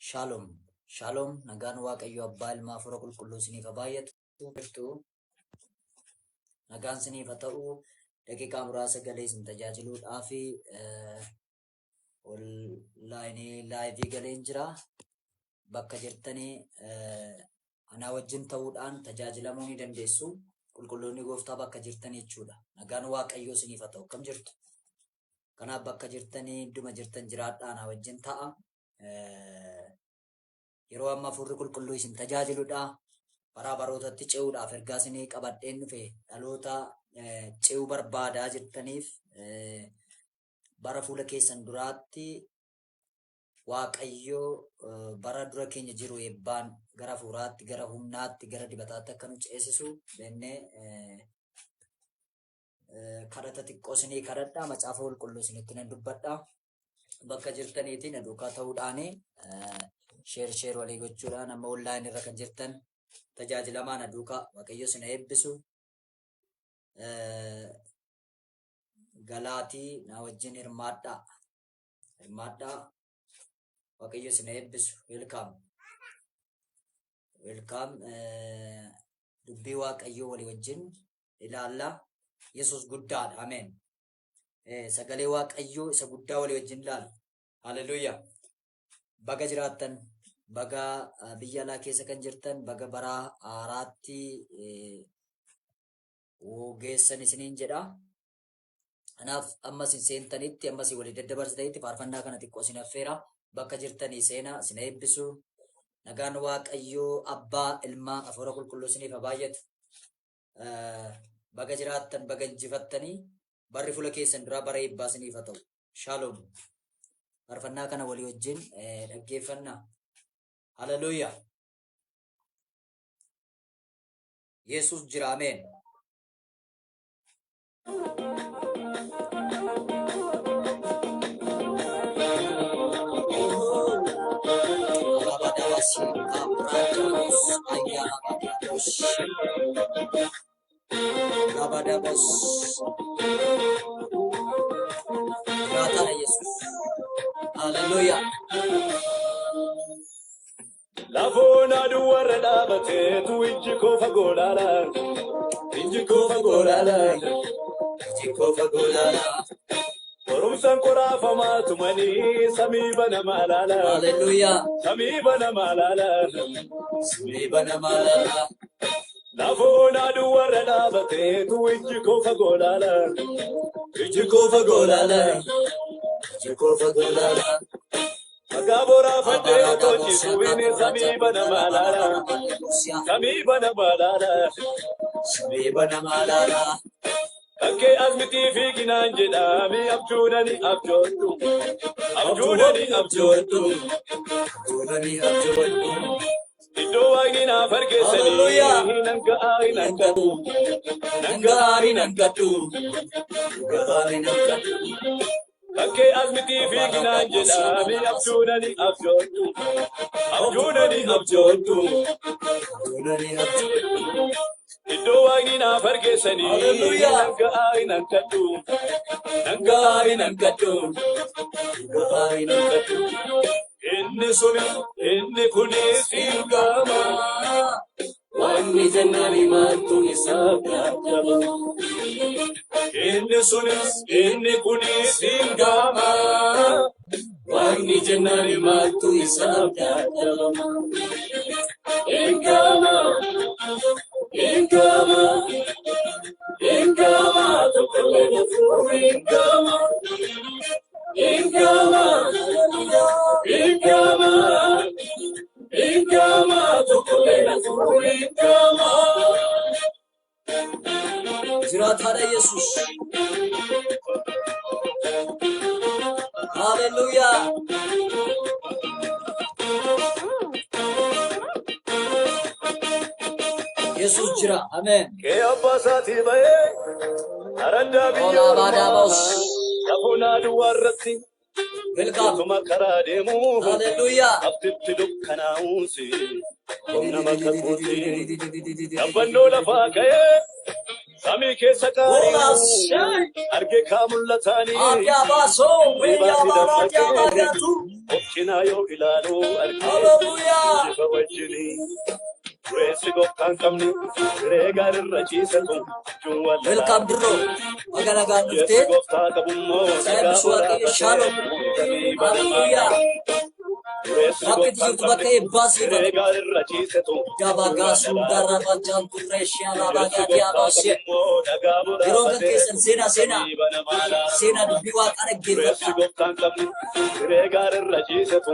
Shalom. Shalom. Nagaan Waaqayyo Abbaa Ilmaa Hafuura Qulqulluu isiniif haa baay'atu. Nagaan isiniif haa ta'u. Daqiiqaa muraasa galee isin tajaajiluudhaaf laayivii galeen jira. Bakka jirtanii anaa wajjin ta'uudhaan tajaajilamuu ni dandeessu. Qulqulloonni Gooftaa bakka jirtanii jechuudha. Nagaan Waaqayyo isiniif haa ta'u. Akkam jirtu? Kanaaf bakka jirtanii idduma jirtan jiraadhaa anaa wajjin ta'a. Yeroo amma Hafuurri Qulqulluu isin tajaajiludha. Baraa barootatti ce'uudhaaf ergaa isinii qabadheen dhufe dhaloota ce'uu barbaadaa jirtaniif bara fuula keessan duraatti Waaqayyo bara dura keenya jiru eebbaan gara hafuuraatti, gara humnaatti, gara dibataatti akka nu ceesisu jennee kadhata xiqqoo isinii kadhadhaa. Macaafa Qulqulluu isinitti nan dubbadhaa. Bakka jirtaniitiin na duukaa ta'uudhaani sheer walii gochuudhaan amma online irra kan jirtan tajaajilamaa na duukaa Waaqayyo isin eebbisu. Galaatii na wajjin hirmaadhaa. Waaqayyo isin eebbisu. Welcome. Dubbii Waaqayyo walii wajjin ilaalla. Yesus guddaadha. Ameen. Sagalee Waaqayyo isa guddaa walii wajjin ilaalla. Hallelujah. Baga jiraattan, baga biyya alaa keessa kan jirtan, baga bara haaraatti geessan isiniin jedha. Kanaaf ammas hin seentanitti, ammas walii daddabarsitanitti faarfannaa kana xiqqoo isin affeera. Bakka jirtanii seenaa isin eebbisu. Nagaan Waaqayyoo Abbaa, Ilmaa, Hafuura Qulqulluu isiniif haa baay'atu. Baga jiraattan, baga injifattanii, barri fuula keessan duraa bara eebbaa isiniif haa ta'u. Shalom. Faarfannaa kana walii wajjin dhaggeeffannaa. Hallelujah. Yesus jira. Ameen. Yesus. Hallelujah. Lafona duwwarra dhaabateetu ijji koo fagoodhaadha. Qorumsaan qoraafamaa tumanii samii banamaa laala. Hallelujah. Samii banamaa laala. Lafona duwwarra dhaabateetu ijji koo fagoodhaadha. Magabora fate tochi subine sami bana malala. Ake azmiti figinan jedami abjudani abjodu. Ido wagina fargesani nanga ari nankatu. Ake azmiti figinan jedami abjudani abjodu. Ido wagina fargesani nanga ari nankatu. Inni kunis ilgama. Wanni jannani mantu isabdaba. Inni kunis ilgama. Wanni jannani mantu isabdaba. Ingama, tukalena furi ingama. Ingama, tukalena furi ingama. Jiraathaadha Yesus. Hallelujah. Yesus jira. Amen. Ke abbasati bae aranda biyo kafuna duwarratti Welcome. tuma karademu. Hallelujah. Abditti dukkana'uunsi nama kakuuti. Yabbannoo lafaa ka'ee samii keessa qaari'u arge kaa mul'ataanii Abya baso, weya baratia bagatu. obcinaa yoo ilaalu arge Hallelujah. jiba wajjinii Reesi gooftaan qabni siree gaarirra ciisatu juwwan Welcome bro. Magana Yesu ganufte. gooftaa qabummoo Saya nagaa bersuara ke shalom. boraafate Hallelujah. Reesi Bakit gooftaan itu pakai qabni basi siree batu. gaarirra ciisatu Jabaga juwwan sudara macam turesya Yesu labaga dia gooftaa basi. qabummoo nagaa Yeroon kan boraafate keessan seenaa seenaa dubbii waaqaa Reesi dhaggeeffadhaa. gooftaan qabni siree gaarirra ciisatu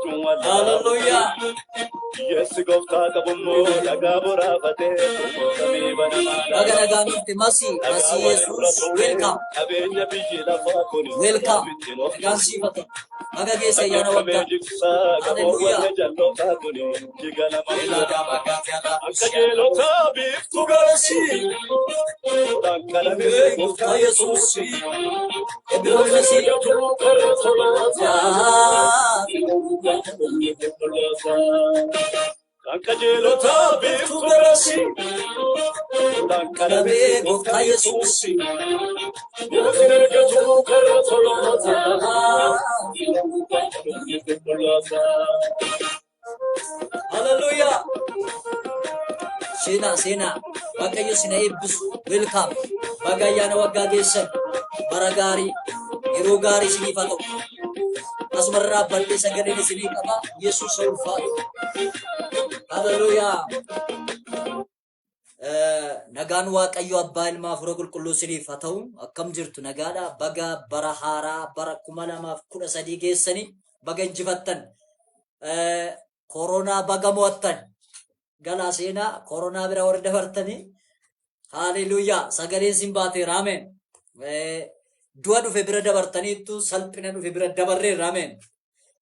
juwwan Hallelujah. Yesu gooftaa qabummoo nagaa boraafate samii banamaadha. Baga nagaan dhufte masi Yesus. Welcome. Qabeenya biyyi lafaa kun Welcome. Nagaan siifata. Baga geessa ayyaana waggaa. Hallelujah. Akka jeelota biiftuu galasi dhaanqalamee Gooftaa Yesuus. Eebbifaamasi. Akka jeelota biiftuu galasi dhaanqalamee Gooftaa Yesuus. mootiin argatu karra tolootaa. Hallelujah. Seenaa. Waaqayyo sina eebbisu. Welcome. Baga ayyaana waggaa geessan. Bara gaarii. Yeroo gaarii isiniif haa ta'u. Asumarraa bal'ee sagaleen isinii qaba. Yesuus haa ulfaatu. Hallelujah. Nagaan Waaqayyo Abbaa Ilmaa Hafuura Qulqulluu isiniif haa ta'u. Akkam jirtu nagaadha. Baga bara haaraa bara 2013 geessanii baga injifattan. Koronaa baga mo'attan. Galaa seenaa koronaa bira warri dabartanii. Hallelujah. Sagaleen sin baateera. Ameen. Du'a dhufe bira dabartaniittu salphina dhufe bira dabarreerra. Ameen.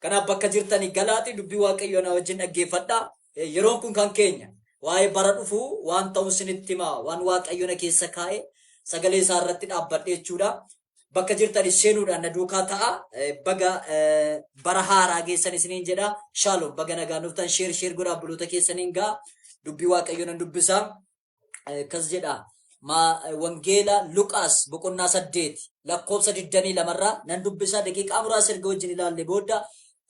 Kanaaf bakka jirtanii galaati dubbii Waaqayyoo na wajjin dhaggeeffadhaa. Yeroon kun kan keenya. Waa'ee bara dhufu waan ta'u isinitti himaa. Waan Waaqayyo na keessa kaa'e sagalee isaa irratti dhaabbadhe jechuudha. Bakka jirtanii seenuudhaan na duukaa ta'a. Baga bara haaraa geessan isiniin jedha. Shalom. Baga nagaan dhuftan sheer godhaa buloota keessaniin gaa. Dubbii Waaqayyo nan dubbisaa. Kas jedha. Wangeela Luqaas boqonnaa 8 lakkoofsa 22 irraa nan dubbisaa daqiiqaa muraasa erga wajjin ilaalle booda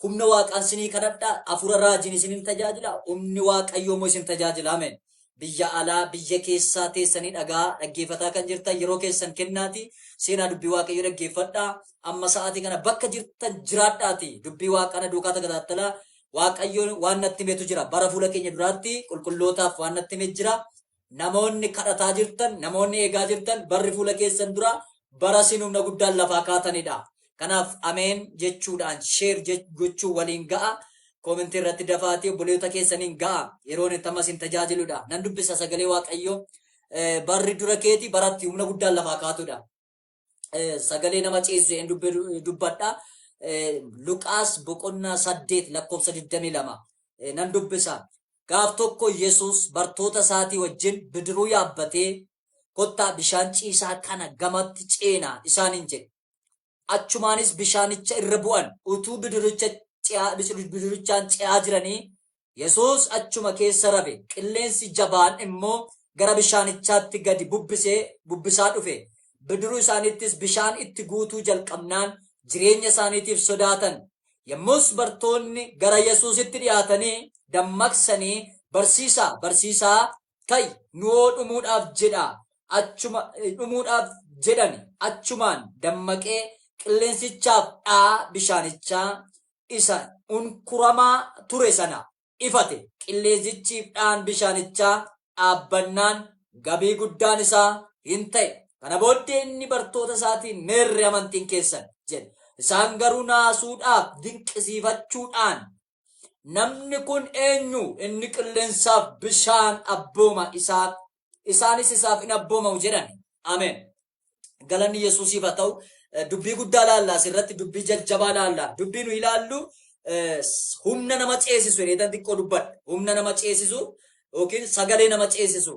humna waaqaan isinii kadhadhaa hafuura raajiin isiniin tajaajila humni Waaqayyoo immoo isin tajaajila. Ameen. Biyya alaa biyya keessaa teessanii dhaggeeffataa kan jirtan yeroo keessan kennaati seenaa dubbii Waaqayyoo dhaggeeffadhaa. Amma sa'aatii kana bakka jirtan jiraadhaati dubbii waaqaa duukaa tajaajilaa. Waaqayyoon waan natti himetu jira. Bara fuula keenya duraatti qulqullootaaf waan natti himetu jira. Namoonni kadhataa jirtan, namoonni eegaa jirtan, barri fuula keessan dura bara isin humna guddaan lafaa kaatanidha. Kanaaf ameen jechuudhaan sheer gochuu waliin ga'a. Koomentii irratti dafaatii obboleewwan keessaniin ga'a. Yeroon itti ammas hin tajaajiludha. Nan dubbisa sagalee Waaqayyoo. Barri dura keeti baratti humna guddaan lafaa kaatudha. Sagalee nama ceessu hin dubbadha. Luqaas boqonnaa 8 lakkoofsa 22 nan dubbisa. Gaaf tokko Yesuus bartoota isaatii wajjin bidiruu yaabbatee kottaa bishaan ciisaa kana gamatti ceenaa isaaniin jedhe. Achumaanis bishaanicha irra bu'an utuu bidirichaan ce'aa jiranii Yesuus achuma keessa rafe qilleensi jabaan immoo gara bishaanichaatti gadi bubbisaa dhufe. Bidiruu isaaniittis bishaan itti guutuu jalqabnaan jireenya isaaniitiif sodaatan. Yommus bartoonni gara Yesuusitti dhiyaatanii dammaqsanii barsiisaa kai nuoo dhumuudhaaf jedhan achumaan dammaqee qilleensichaaf bishaanichaa isa unkuramaa ture sana ifate. Qilleensichiif bishaanichaa dhaabbannaan gabii guddaan isaa hin ta'e. Kana booddee inni bartoota isaatiin meerre amantiin keessan jedhe. Isaan garuu naasuudhaaf dinqisiifachuudhaan namni kun eenyu inni qilleensaaf bishaan abbooma isaanis isaaf hin abboomamu jedhan. Ameen. Galanni Yesuusiif haa ta'u. Dubbii guddaa ilaalla asirratti dubbii jajjabaa ilaalla. Dubbii nu ilaallu humna nama ceesisu jedheetan xiqqoo dubbadha. Humna nama ceesisu yookiin sagalee nama ceesisu.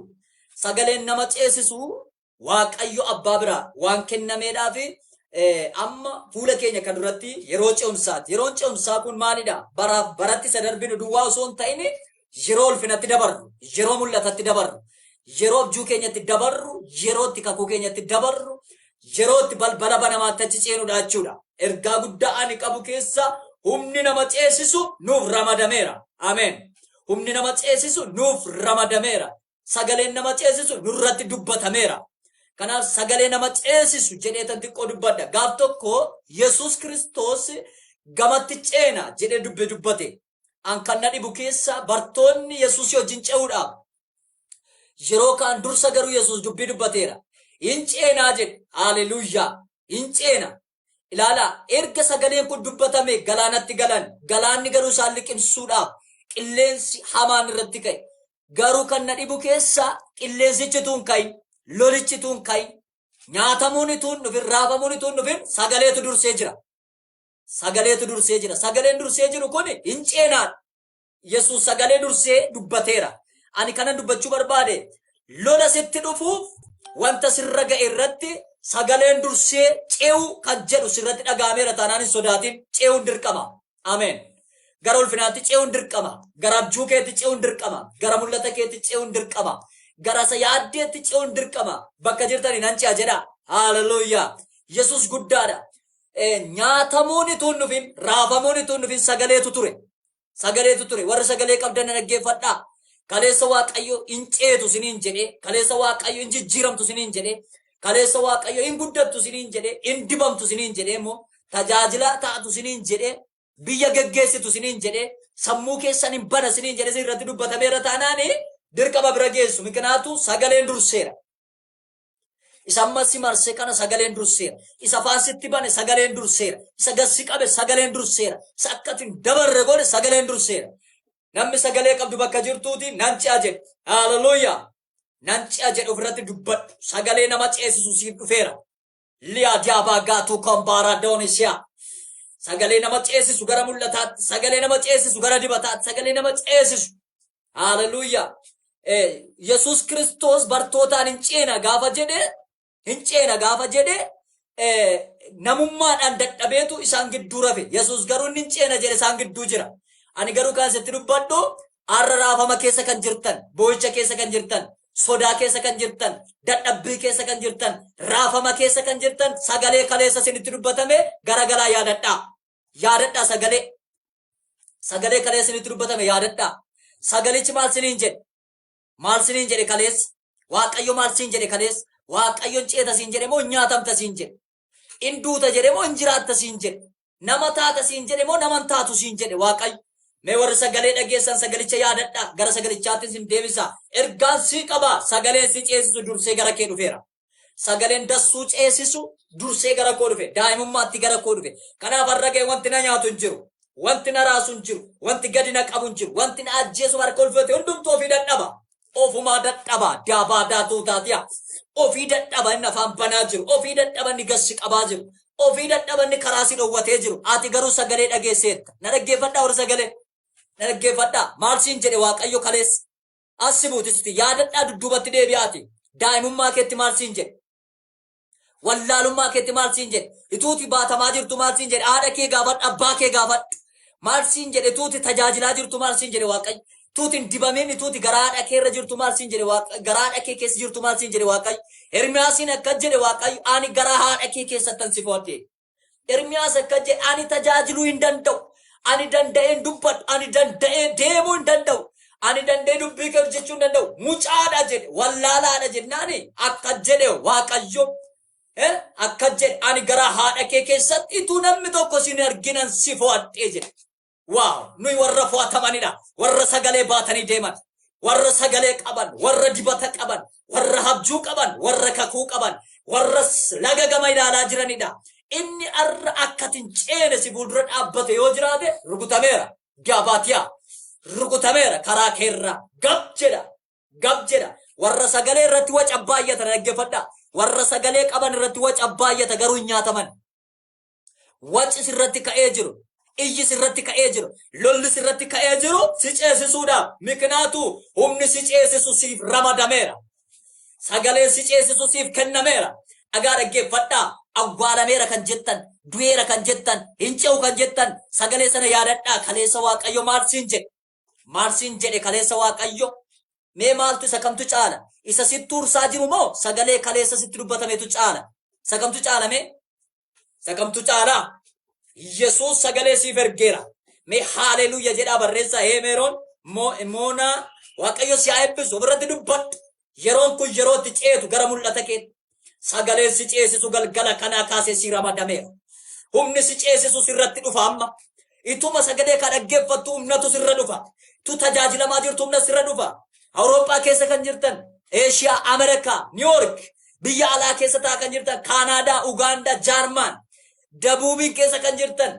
Sagaleen nama ceesisu Waaqayyo Abbaa biraa waan kennameedhaafi amma fuula keenya kan duratti yeroo ce'umsaati. Yeroon ce'umsaa kun maalidha? Baratti isa darbinu duwwaa osoo hin ta'in yeroo ulfinatti dabarru, yeroo mul'atatti dabarru, yeroo abjuu keenyatti dabarru, yerootti kakuu keenyatti dabarru, yerootti balbala banamaatti achi ceenuudha jechuudha. Ergaa guddaa ani qabu keessa humni nama ceesisu nuuf ramadameera. Ameen. Humni nama ceesisu nuuf ramadameera. Sagaleen nama ceesisu nurratti dubbatameera. Kanaaf sagalee nama ceesisu jedheetan xiqqoo dubbadha. Gaaf tokko Yesuus Kiristoos gamatti ceena jedhee dubbate. An kan na dhibu keessa bartoonni Yesuus wajjin ce'uudhaaf yeroo kaan dursa garuu Yesuus dubbii dubbateera. In ceenaa jedhe. Haaleluyyaa. In ceena. Ilaala erga sagaleen kun dubbatame galaanatti galan. Galaanni garuu isaan liqimsuudhaaf qilleensi hamaan irratti ka'e. Garuu kan na dhibu keessa qilleensichi tuun ka'in, lolichi tuun ka'in, nyaatamuun tuun dhufin, raafamuun tuun dhufin sagaleetu dursee jira. Sagaleetu dursee jira. Sagaleen dursee jiru kun hin ceenaadha. Yesuus sagalee dursee dubbateera. Ani kanan dubbachuu barbaade lola sitti dhufuuf wanta sirra ga'e irratti sagaleen dursee ce'uu kan jedhu sirratti dhagaameera taanaan hin sodaatin ce'uun dirqama. Ameen. Gara ulfinaatti ce'uun dirqama. Gara abjuu keetti ce'uun dirqama. Gara mul'ata keetti ce'uun dirqama. Gara yaaddeetti ce'uun dirqama. Bakka jirtanii nan ce'a jedha. Haaleluyyaa. Yesuus guddaadha. Nyaatamuun tuun dhufin, raafamuun tuun dhufin sagaleetu ture. Sagaleetu ture. Warri sagalee qabdan dhaggeeffadhaa. Kaleessa Waaqayyo in ceetu siniin jedhee, kaleessa Waaqayyo in jijjiiramtu siniin jedhee, kaleessa Waaqayyo in guddattu siniin jedhee, in dibamtu siniin jedhee immoo tajaajila taatu siniin jedhee, biyya geggeessitu siniin jedhee, sammuu keessan hin bana siniin jedhee irratti dubbatameera taanaani dirqama bira geessu. Mikinaatu sagaleen durseera. Isa ammas marsee kana sagaleen durseera. Isa afaan sitti bane sagaleen durseera. Isa gassi qabe sagaleen durseera. Isa akkatiin dabarre godhe sagaleen durseera. Namni sagalee qabdu bakka jirtuuti nan ce'a jedhe. Haaleluyyaa. Nan ce'a jedhe ofirratti dubbadhu. Sagalee nama ceesisu siif dhufeera. Liyaa diyaabaa gaatuu kombaaraa doonisiyaa. Sagalee nama ceesisu gara mul'ataatti. Sagalee nama ceesisu gara dibataatti. Sagalee nama ceesisu. Haaleluyyaa. Yesuus Kiristoos bartootaan hin ceena gaafa jedhe. Hin ceena gaafa jedhe. Namummaadhaan dadhabeetu isaan gidduu rafe. Yesuus garuu hin ceena jedhe isaan gidduu jira. Ani garuu kan sitti dubbadhu har'a raafama keessa kan jirtan, boo'icha keessa kan jirtan, sodaa keessa kan jirtan, dadhabbii keessa kan jirtan, raafama keessa kan jirtan, sagalee kaleessa isinitti dubbatame garagalaa yaadadhaa. Yaadadhaa sagalee. Sagalee kaleessa isinitti dubbatame yaadadhaa. Sagalichi maal siniin jedhe? Maal siniin jedhe kaleessa? Waaqayyo maal siin jedhe kaleessa? Waaqayyoon ceeta siin jedhe moo nyaatamta siin jedhe? In duuta jedhe moo in jiraatta siin jedhe? Nama taata siin jedhe moo naman taatu siin jedhe Waaqayyo? Mee warri sagalee dhageessan sagalicha yaadadhaa. Gara sagalichaatti sin deebisa. Ergaan sii qaba. Sagaleen si ceesisu dursee gara kee dhufeera. Sagaleen dassuu ceesisu dursee gara koo dhufe. Daa'imummaatti gara koo dhufe. Kanaaf har'a ga'e wanti na nyaatu hin jiru. Wanti na raasu hin jiru. Wanti gadi na qabu hin jiru. Wanti na ajjeesu harka ulfate hundumtuu ofii dadhaba. Ofumaa dadhaba. Daabaa daatuu taatiya. Ofii dadhaba inni afaan banaa jiru. Ofii dadhaba inni gassi qabaa jiru. Ofii dadhaba inni karaa si dhowwatee jiru. Ati garuu sagalee dhageesseetta. Na dhaggeeffadhaa warri sagalee. Na dhaggeeffadhaa. Maal siin jedhe Waaqayyo kaleessa? Assi buutisti yaadadhaa dudduubatti deebi'aati. Daa'imummaa keetti maal siin jedhe? Wallaalummaa keetti maal siin jedhe? Ituuti baatamaa jirtu maal siin jedhe? Haadha kee gaafadhu, abbaa kee gaafadhu. Maal siin jedhe? Ituuti tajaajilaa jirtu maal siin jedhe Waaqayyo? Tuutiin dibameen ituuti garaa haadha kee irra jirtu maal siin jedhe Waaqayyo? Garaa haadha kee keessa jirtu maal siin jedhe Waaqayyo? Ermiyaasiin akkas jedhe Waaqayyo, ani garaa haadha kee keessattan si fo'adhe. Ermiyaas akkas jedhe, ani tajaajiluu hin danda'u. Ani danda'een dubbadhu. Ani danda'ee deemuu hin danda'u. Ani danda'ee dubbii kee hojjechuu hin danda'u. Mucaadha jedhe, wallaalaadha jennaani akkas jedhe Waaqayyo. Akkas jedhe, ani garaa haadha kee keessatti ituu namni tokko sin arginan si fo'adhee jedhe. Waaw, nuyi warra fo'atamanidha. Warra sagalee baatanii deeman. Warra sagalee qaban, warra dibata qaban, warra abjuu qaban, warra kakuu qaban, warra laga gama ilaalaa jiranidha. Inni arra akkatin ceene si fuuldura dhaabbate yoo jiraate rukutameera. Gaabaatiyaa. Rukutameera karaa keerra. Gab jedha. Warra sagalee irratti waca baay'ata dhaggeeffadhaa. Warra sagalee qaban irratti waca baay'ata garuu hin nyaataman. Waci sirratti ka'ee jiru. Iyyi sirratti ka'ee jiru. Lolli sirratti ka'ee jiru si ceesisuudhaaf. Mikinaatu humni si ceesisu siif ramadameera. Sagaleen si ceesisu siif kennameera. Dhagaa dhaggeeffadhaa. Awwaalameera kan jettan, du'eera kan jettan, hin ce'u kan jettan sagalee sana yaadadhaa. Kaleessa Waaqayyo maal siin jedhe? Maal siin jedhe kaleessa Waaqayyo? Mee maaltu isa kamtu caala? Isa sitti tursaa jiru moo sagalee kaleessa sitti dubbatametu caala? Isa kamtu caala mee? Isa kamtu caala? Yesuus sagalee siif ergeera. Mee haleluuya jedhaa barreessaa Hemeeroon moona Waaqayyo si haa eebbisu ofirratti dubbadhu. Yeroon kun yerootti ceetu gara mul'ata keetti. Sagaleen si ceesisu galgala kanaa kaasee si ramadameera. Humni si ceesisu sirratti dhufa amma. Ituma sagalee kan dhaggeeffattu humnatu sirra dhufa. Tu tajaajilamaa jirtu humna sirra dhufa. Awurooppaa keessa kan jirtan, Eeshiyaa, Ameerikaa, Niiwoork, biyya alaa keessa taa'aa kan jirtan, Kaanaadaa, Ugaandaa, Jaarmaan, Dabuubiin keessa kan jirtan,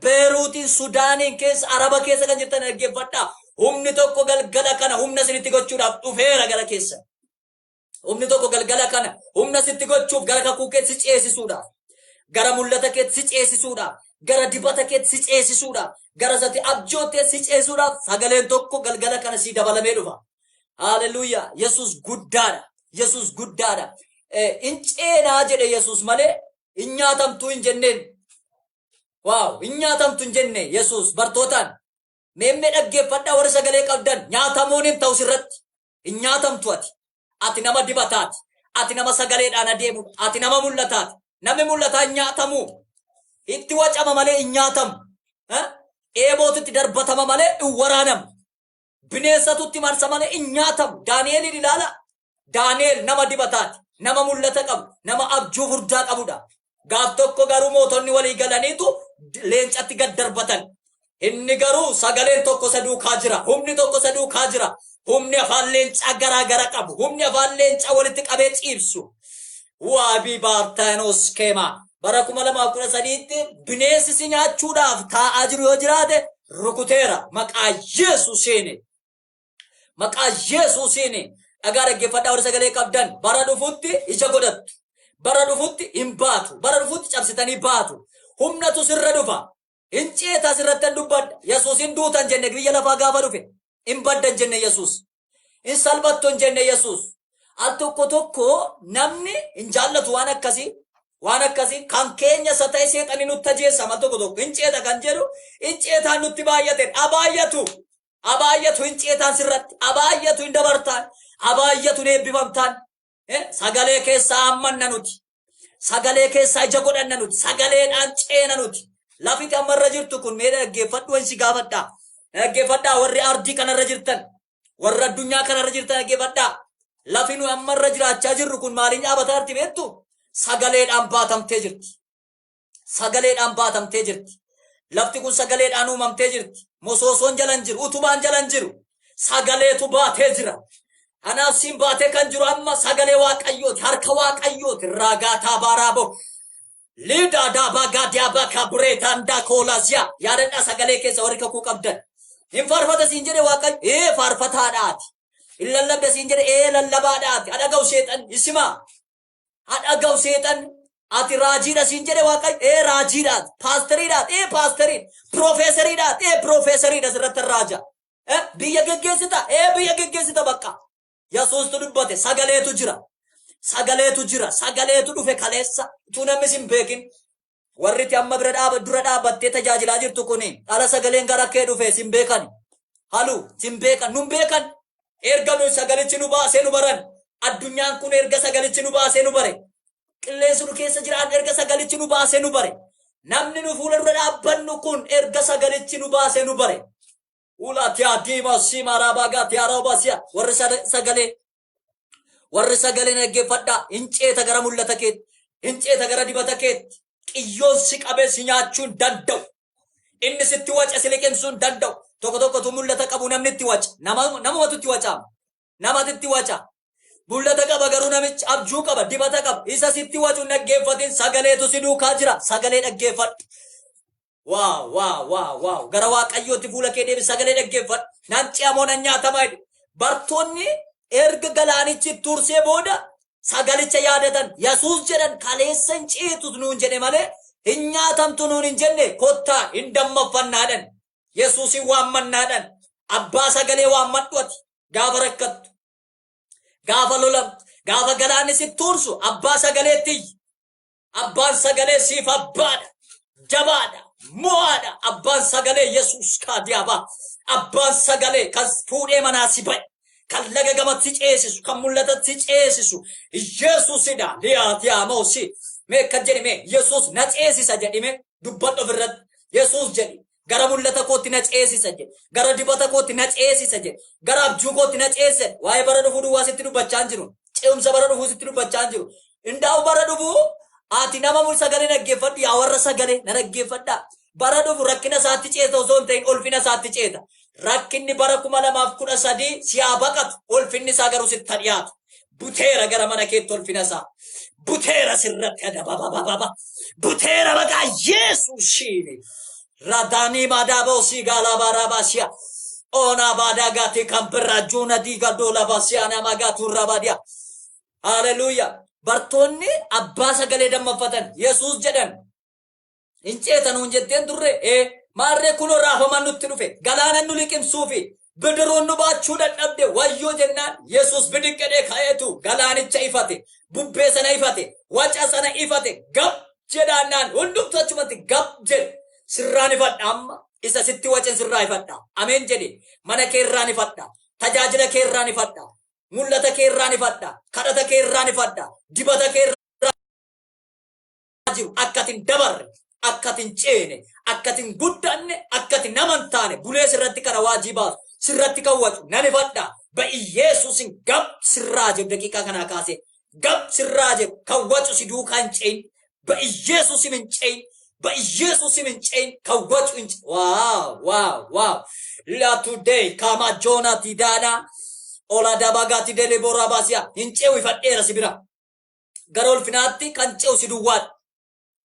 Beeruutiin, Sudaaniin keessa, Araba keessa kan jirtan dhaggeeffadhaa. Humni tokko galgala kana humna sinitti gochuudhaaf dhufeera gara keessa. Humni tokko galgala kana humna sitti gochuuf gara kakuu keetti si ceesisuudhaaf, gara mul'ata keetti si ceesisuudhaaf, gara dibata keetti si ceesisuudhaaf, gara zati abjoottee si ceesisuudhaaf sagaleen tokko galgala kana si dabalamee dhufa. Haleluuyaa. Yesuus guddaadha. Yesuus guddaadha. Inceenaa jedhe Yesuus malee hin nyaatamtuu hin jenneen. Waaw, hin nyaatamtu hin jenne Yesuus bartootaan. Meemmee dhaggeeffadhaa warri sagalee qabdan nyaatamuun hin ta'u sirratti. Hin nyaatamtu ati. Ati nama dibataati. Ati nama sagaleedhaan adeemu. Ati nama mul'ataati. Namni mul'ataa hin nyaatamu. Itti wacama malee hin nyaatamu. Eebootitti darbatama malee hin waraanamu. Bineensatutti marsa malee hin nyaatamu. Daani'eel ilaala. Daani'eel nama dibataati. Nama mul'ata qabu. Nama abjuu furdaa qabudha. Gaaf tokko garuu mootonni walii galaniitu leencatti gad darbatan. Inni garuu sagaleen tokko isa duukaa jira. Humni tokko isa duukaa jira. Humni afaan leencaa garaa gara qabu. Humni afaan leencaa walitti qabee ciibsu. Waabii baartaanos keemaa. Bara 2013tti bineensi si nyaachuudhaaf taa'aa jiru yoo jiraate rukuteera. Maqaa Yesuusiin. Maqaa Yesuusiin. Dhagaa dhaggeeffadhaa warri sagalee qabdan bara dhufutti ija godhattu. Bara dhufutti hin baatu. Bara dhufutti cabsitanii baatu. Humnatu sirra dhufa. Hin ceetaa sirratti dubbadha. Yesuus hin duutan jenne biyya lafaa gaafa dhufe. Hin baddan jenne Yesuus. Hin salphattu hin jenne Yesuus. Al tokko tokko namni hin jaallatu waan akkasii. Waan akkasii kan keenya isa ta'e seexanii nutti ajeessa mal tokko tokko hin ceeta kan jedhu hin ceetaan nutti baay'ate. Abaayyatu. Abaayyatu hin ceetaan sirratti. Abaayyatu hin dabartaan. Abaayyatu hin eebbifamtaan. Sagalee keessaa ammanna nuti. Sagalee keessaa ija godhanna nuti. Sagaleedhaan ceena nuti. Lafiti ammarra jirtu kun mee dhaggeeffadhu wansi gaafadhaa. Dhaggeeffadhaa warri ardii kanarra jirtan. Warri addunyaa kanarra jirtan dhaggeeffadhaa. Lafi nu ammarra jiraachaa jirru kun maaliin dhaabataa jirti beektu? Sagaleedhaan baatamtee jirti. Sagaleedhaan baatamtee jirti. Lafti kun sagaleedhaan uumamtee jirti. Mosoosoon jalan jiru. Utubaan jalan jiru. Sagaleetu baatee jira. Anaaf siin baatee kan jiru amma sagalee Waaqayyooti. Harka Waaqayyooti. Raagaataa baaraaboo. Liida daabaa gaadiyaa bakka bureetaan daakolaasiyaa. Yaadadhaa sagalee keessa warri kakuu qabdan. Hin faarfata siin jedhe Waaqayyo. Faarfataadhaati. Hin lallabda siin jedhe lallabaadhaati. Adhagaw seexan isimaa. Adhagaw seexan. Ati raajiidha siin jedhe Waaqayyo. Raajiidhaati. Paasteriidhaati. Paasteriidha. Profeeseriidhaati. Profeeseriidha sirratti raaja. Biyya geggeessita. Biyya geggeessita bakka. Yesuustu dubbate sagaleetu jira. Sagaleetu jira. Sagaleetu dhufe kaleessa. Tu namni sin beekin. Warri amma dura dhaabattee tajaajilaa jirtu kuni dhala sagaleen gara kee dhufe sin beekan. Halu sin beekan. Nun beekan. Erga nu sagalichi nu baasee nu baran. Addunyaan kun erga sagalichi nu baasee nu bare. Qilleensi nu keessa jiraan erga sagalichi nu baasee nu bare. Namni nu fuula dura dhaabbannu kun erga sagalichi nu baasee nu bare. Ulatia dima sima rabaga tiarobasia warri sagalee dhaggeeffadhaa hinceeta gara mul'ata keetti hinceeta gara dibata keetti qiyyoon si qabee si nyaachuu hin danda'u inni sitti waca si liqimsuu hin danda'u tokko tokkotu mul'ata qabu namni itti waca namatu itti wacaama namatu itti waca mul'ata qaba garuu namichi abjuu qaba dibata qaba isa sitti wacu dhaggeeffatin sagaleetu si duukaa jira sagalee dhaggeeffadhu. Wow. Gara Waaqayyooti fuula kee deebi sagalee dhaggeeffadhu. Nan ce'amoo nan nyaatamaa jedhe. Bartoonni erga galaanichi tursee booda sagalicha yaadatan. Yesuus jedhan kaleessa hin ceetu nuun jedhe malee hin nyaatamtu nuun hin jenne kottaa hin dammaffannaadhan. Yesuusin waammannaadhan. Abbaa sagalee waammadhu ati gaafa rakkattu. Gaafa lolamtu. Gaafa galaanni si tursu abbaa sagaleetti. Abbaan sagalee siif abbaadha. Jabaadha. Moada abbaan sagalee Yesuus kaadiyaaba abbaan sagalee kan fuudhee manaa si ba'e kan laga gamatti ceesisu, kan mul'atatti ceesisu, Yesuusidha. Liyaatiyaamosi. Mee akka jedhime Yesuus na ceesisa jedhime dubbadhu ofirratti. Yesuus jedhi gara mul'ata kootti na ceesisa jedhe. Gara dibata kootti na ceesisa jedhe. Gara abjuu kootti na ceesisa. Waa'ee bara dhufuu duwwaa sitti dubbachaa hin jiru. Ce'umsa bara dhufuu sitti dubbachaa hin jiru. Indaa'u bara dhufuu ati nama sagalee dhaggeeffadhu yaa warra sagalee na dhaggeeffadha. Bara dhufu rakkina isaatti ceeta osoo hin ta'in ulfina isaatti ceeta. Rakkinni bara 2013 siyaa baqatu ulfinni isaa garuu sitti dhiyaatu. Buteera gara mana keetti ulfina isaa. Buteera sirratti adababababa. Buteera maqaa Yesuusiin. Radanii maadaaboo si gaalaabaaraabasiya. Ona baadagati kan birraajuna diiga dola basiya nama gaatu rabadia. Hallelujah. Bartoonni abbaa sagalee dammaffatan Yesuus jedhan. Inceetan hunjetteen turre maarree kunoo raafaman nutti dhufe galaana nu liqimsuufi bidiruun nu baachuu dadhabde wayyoo jennaan Yesuus bidiqqedhee ka'eetu galaanicha ifate bubbee sana ifate waca sana ifate gab jedhaannaan hundumtu achumatti gab jedhe sirraan ifadha amma isa sitti wacen sirraa ifadha ameen jedhe mana kee irraan ifadha tajaajila kee irraan ifadha mul'ata kee irraan ifadha kadhata kee irraan ifadha dibata kee irraan jiru akkatin dabarre akkatin ceene akkatin guddanne akkatin namantaane bulee sirratti kana waajibaaf sirratti kawwatu nan ifadha ba'i Yesuusin gab sirraa jedhu daqiiqaa kanaa kaase gab sirraa jedhu kawwatu si duukaan ceen ba'i Yesuusin hin ceen ba'i Yesuusin hin ceen kawwatu hin wow la today kama Jonati dana ola dabagati dele borabasia hin ceewu ifadheera sibira garol finaatti kan ceewu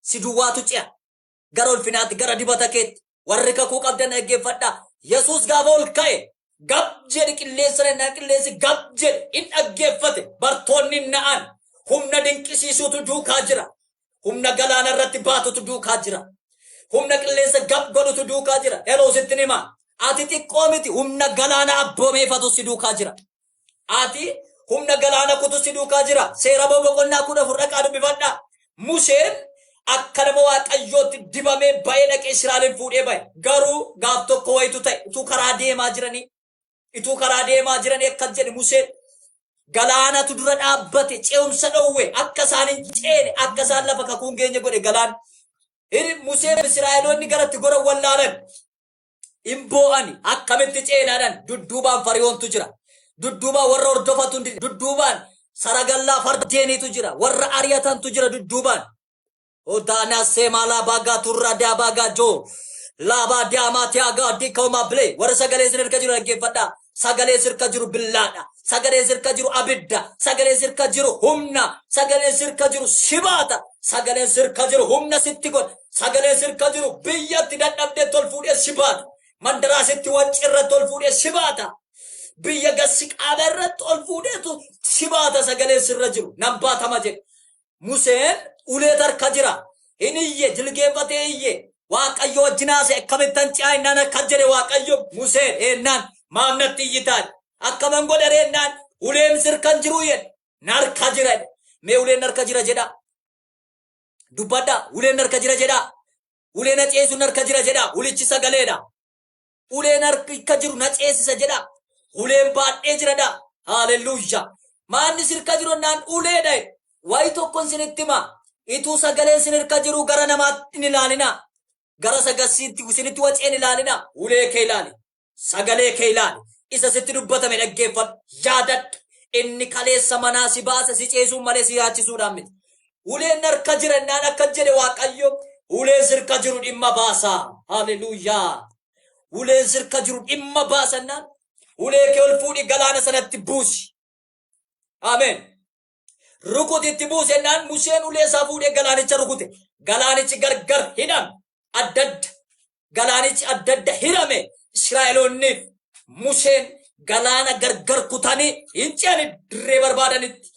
si duwwaatu ce'a garol finaatti gara dibata keetti warri kakuu qabdan dhaggeeffadha Yesuus gaafa ol ka'e gab jedhi qilleessa na qilleessi gab jedhi in dhaggeeffate bartoonni na'an humna dinqisiisuutu duukaa jira humna galaana irratti baatutu duukaa jira humna qilleessa gab godhutu duukaa jira eloo sitti nima ati xiqqoo miti humna galaana abboomeeffatu si duukaa jira ati humna galaana kutu si duukaa jira seera boqonnaa 14 dhaqaa dubbifadha Museen akka nama waaqayyootti dibamee ba'ee dhaqee Israa'elin fuudhee ba'e garuu gaaf tokko wayitu ta'e ituu karaa deemaa jiranii akka jedhe Museen galaanatu dura dhaabbate ce'umsa dhowwe akka isaan hin ceene akka isaan lafa kakuun geenye godhe galaan inni Museen Israa'eloonni garatti gora wallaalan imboo'ani akkamitti ceenaadhaan dudduubaan fariyoontu jira dudduubaan warra hordofatu dudduubaan saragallaa fardeenitu jira warra ariyatantu jira dudduubaan Odana semala baga turra da baga jo laba diama tiaga dikoma ble warra sagalee sirka jiru dhaggeeffadha sagalee sirka jiru billaadha sagalee sirka jiru abidda sagalee sirka jiru humna sagalee sirka jiru sibaata sagalee sirka jiru humna sitti god sagalee sirka jiru biyyatti dadhabde tol fuudhee sibaata mandara sitti wancirra tol fuudhee sibaata biyya gassi qaberra tol fuudheetu sibaata sagalee sirra jiru nambaatama jedhe Museen ulee tarka jira iniyye jilgeeffatee iyye waaqayyo wajjinaase akkamittan ci'aayinaan akka jedhe waaqayyo Museen eennan maamnatti iyyitaan akkaman godhareennaan uleen sirkan jiru jedhe narka jira mee uleen narka jira jedha dubbadha uleen narka jira jedha uleen na ceesu narka jira jedha ulichi sagaleedha uleen narka jiru na ceesisa jedha uleen baadhee jiradha haleluuyaa maanni sirka jiru naan uleedha wayi tokkon sinittima itu sagalee sinirka jiru gara namaatti hin ilaalina gara sagasiitti sinitti waceen ilaalina ulee kee ilaali sagalee kee ilaali isa sitti dubbatame dhaggeeffadhu yaadadhu inni kaleessa manaa si baasa si ceesuun malee si yaachisuudhaan miti uleen narka jirannaan akka jedhe waaqayyo uleen sirka jiru dhimma baasa haleluuyaa uleen sirka jiru dhimma baasannaan ulee kee ol fuudhi galaana sanatti buusi amen Rukutitti buusennaan Museen ulee isaa fuudhee galaanicha rukute galaanichi gargar hidhame addadda galaanichi addadda hidhame Israa'eloonniif Museen galaana gargar kutanii hin ce'anii dirree barbaadanitti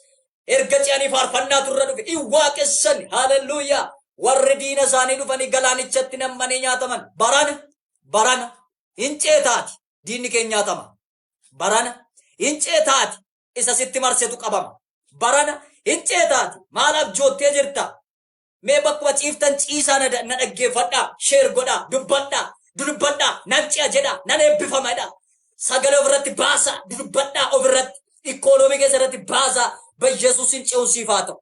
erga ce'anii faarfannaa turre dhufe hin waaqessan haleluuyaa warri diina isaanii dhufanii galaanichatti nammanii nyaataman barana hin ceetaati diinni keenya nyaatama barana hin ceetaati isa sitti marsetu qabama barana Inceetaati maal abjoottee jirta mee bakkuma ciiftan ciisaa na dhaggeeffadha sheer godha dubbadha nan ce'a jedha nan eebbifamadha Sagale ofirratti baasa. Dubbadhaa ofirratti. Ikonoomii keessatti baasa. Biyyesuusin ce'uun siif haa ta'u.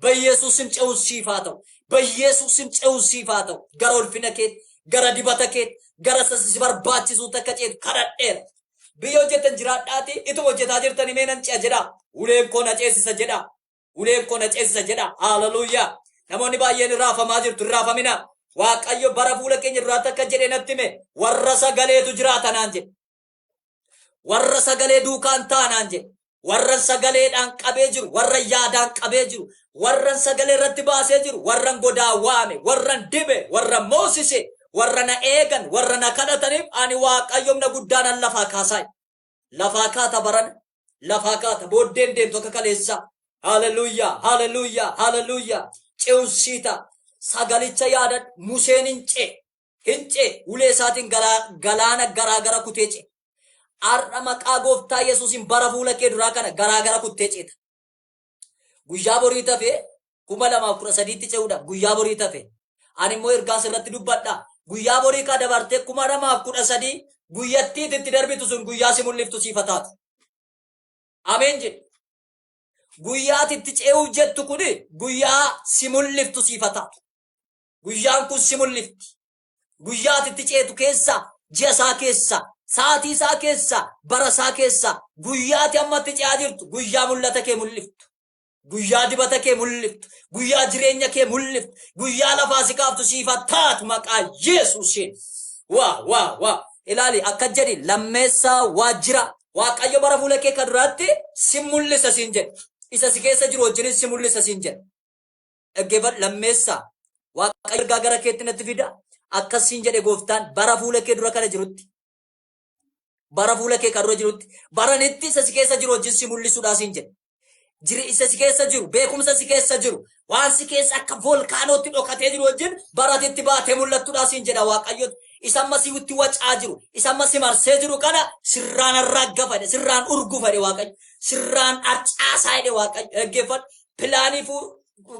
Biyyesuusin ce'uun siif haa ta'u. Biyyesuusin ce'uun siif haa ta'u. Gara ulfina keetti, gara dibata keetti, gara si barbaachisuu takka ceetu kadhadheera. Biyya hojjetan jiraadhaati ituma hojjetaa jirtanii mee nan ce'a jedha. Uleen koo na ceesisa jedha. Uleen koo na ceesisa jedha. Hallelujah. Namoonni baay'een raafamaa jirtu raafamina. Waaqayyo bara fuula keenya duraatti akka jedhee natti hime warra sagaleetu jiraata naan jedhe. Warra sagalee duukaan taanaan jedhe. Warra sagaleedhaan qabee jiru, warra yaadaan qabee jiru, warra sagalee irratti baasee jiru, warra godaa waame, warra dibe, warra moosise, warra na eegan, warra na kadhataniif ani waaqayyoom na guddaanan lafaa kaasaa. Lafaa kaata baran, lafaa kaata booddeen deemtu akka kaleessa. Hallelujah, hallelujah, hallelujah. Ce'umsiita sagalicha yaadan Museen hince ulee isaatiin galaana garaagara kutee ce. Har'a maqaa gooftaa Yesuusin bara fuula kee duraa kana garaagara kuttee ceeta. Guyyaa borii tafe 2013tti ce'uudhaaf guyyaa borii tafe. Ani immoo ergaas irratti dubbadha. Guyyaa borii kaa dabartee 2013 guyyattiitti itti darbitu sun guyyaa si mul'iftu siifa taatu. Ameen jedhe. Guyyaatti itti ce'uu jettu kuni guyyaa si mul'iftu siifa taatu. Guyyaan kun si mul'ifti. Guyyaatti itti ceetu keessa, ji'a isaa keessa, sa'aatii isaa keessa, bara isaa keessa, guyyaatti ammatti ce'aa jirtu guyyaa mul'ata kee mul'iftu. Guyyaa dibata kee mul'iftu. Guyyaa jireenya kee mul'iftu. Guyyaa lafaa si kaaftu siifa taatu maqaa Yesuusiin. Waa. Ilaali akka jedhi lammeessaa waajjira. Waaqayyo bara fuula kee kan duraatti si mul'isa siin jedhe. Isa si keessa jiru wajjinis si mul'isa siin jedhe. Dhaggeeffadhu lammeessaa. Waaqayyo ergaa gara keetti natti fida. Akkas siin jedhe gooftaan bara fuula kee dura kana jirutti. Bara fuula kee kan dura jirutti. Baranitti isa si keessa jiru wajjin si mul'isuudhaa siin jedhe. Jiri isa si keessa jiru, beekumsa si keessa jiru, waan si keessa akka volkaanootti dhokatee jiru wajjin baratitti baatee mul'attuudhaa siin jedha Waaqayyo. Isa amma sitti wacaa jiru, isa amma si marsee jiru kana sirraan arraggafadhe, sirraan urgufadhe Waaqayyo. Sirraan arcaasaa jedhe Waaqayyo. Dhaggeeffadhu. Pilaanii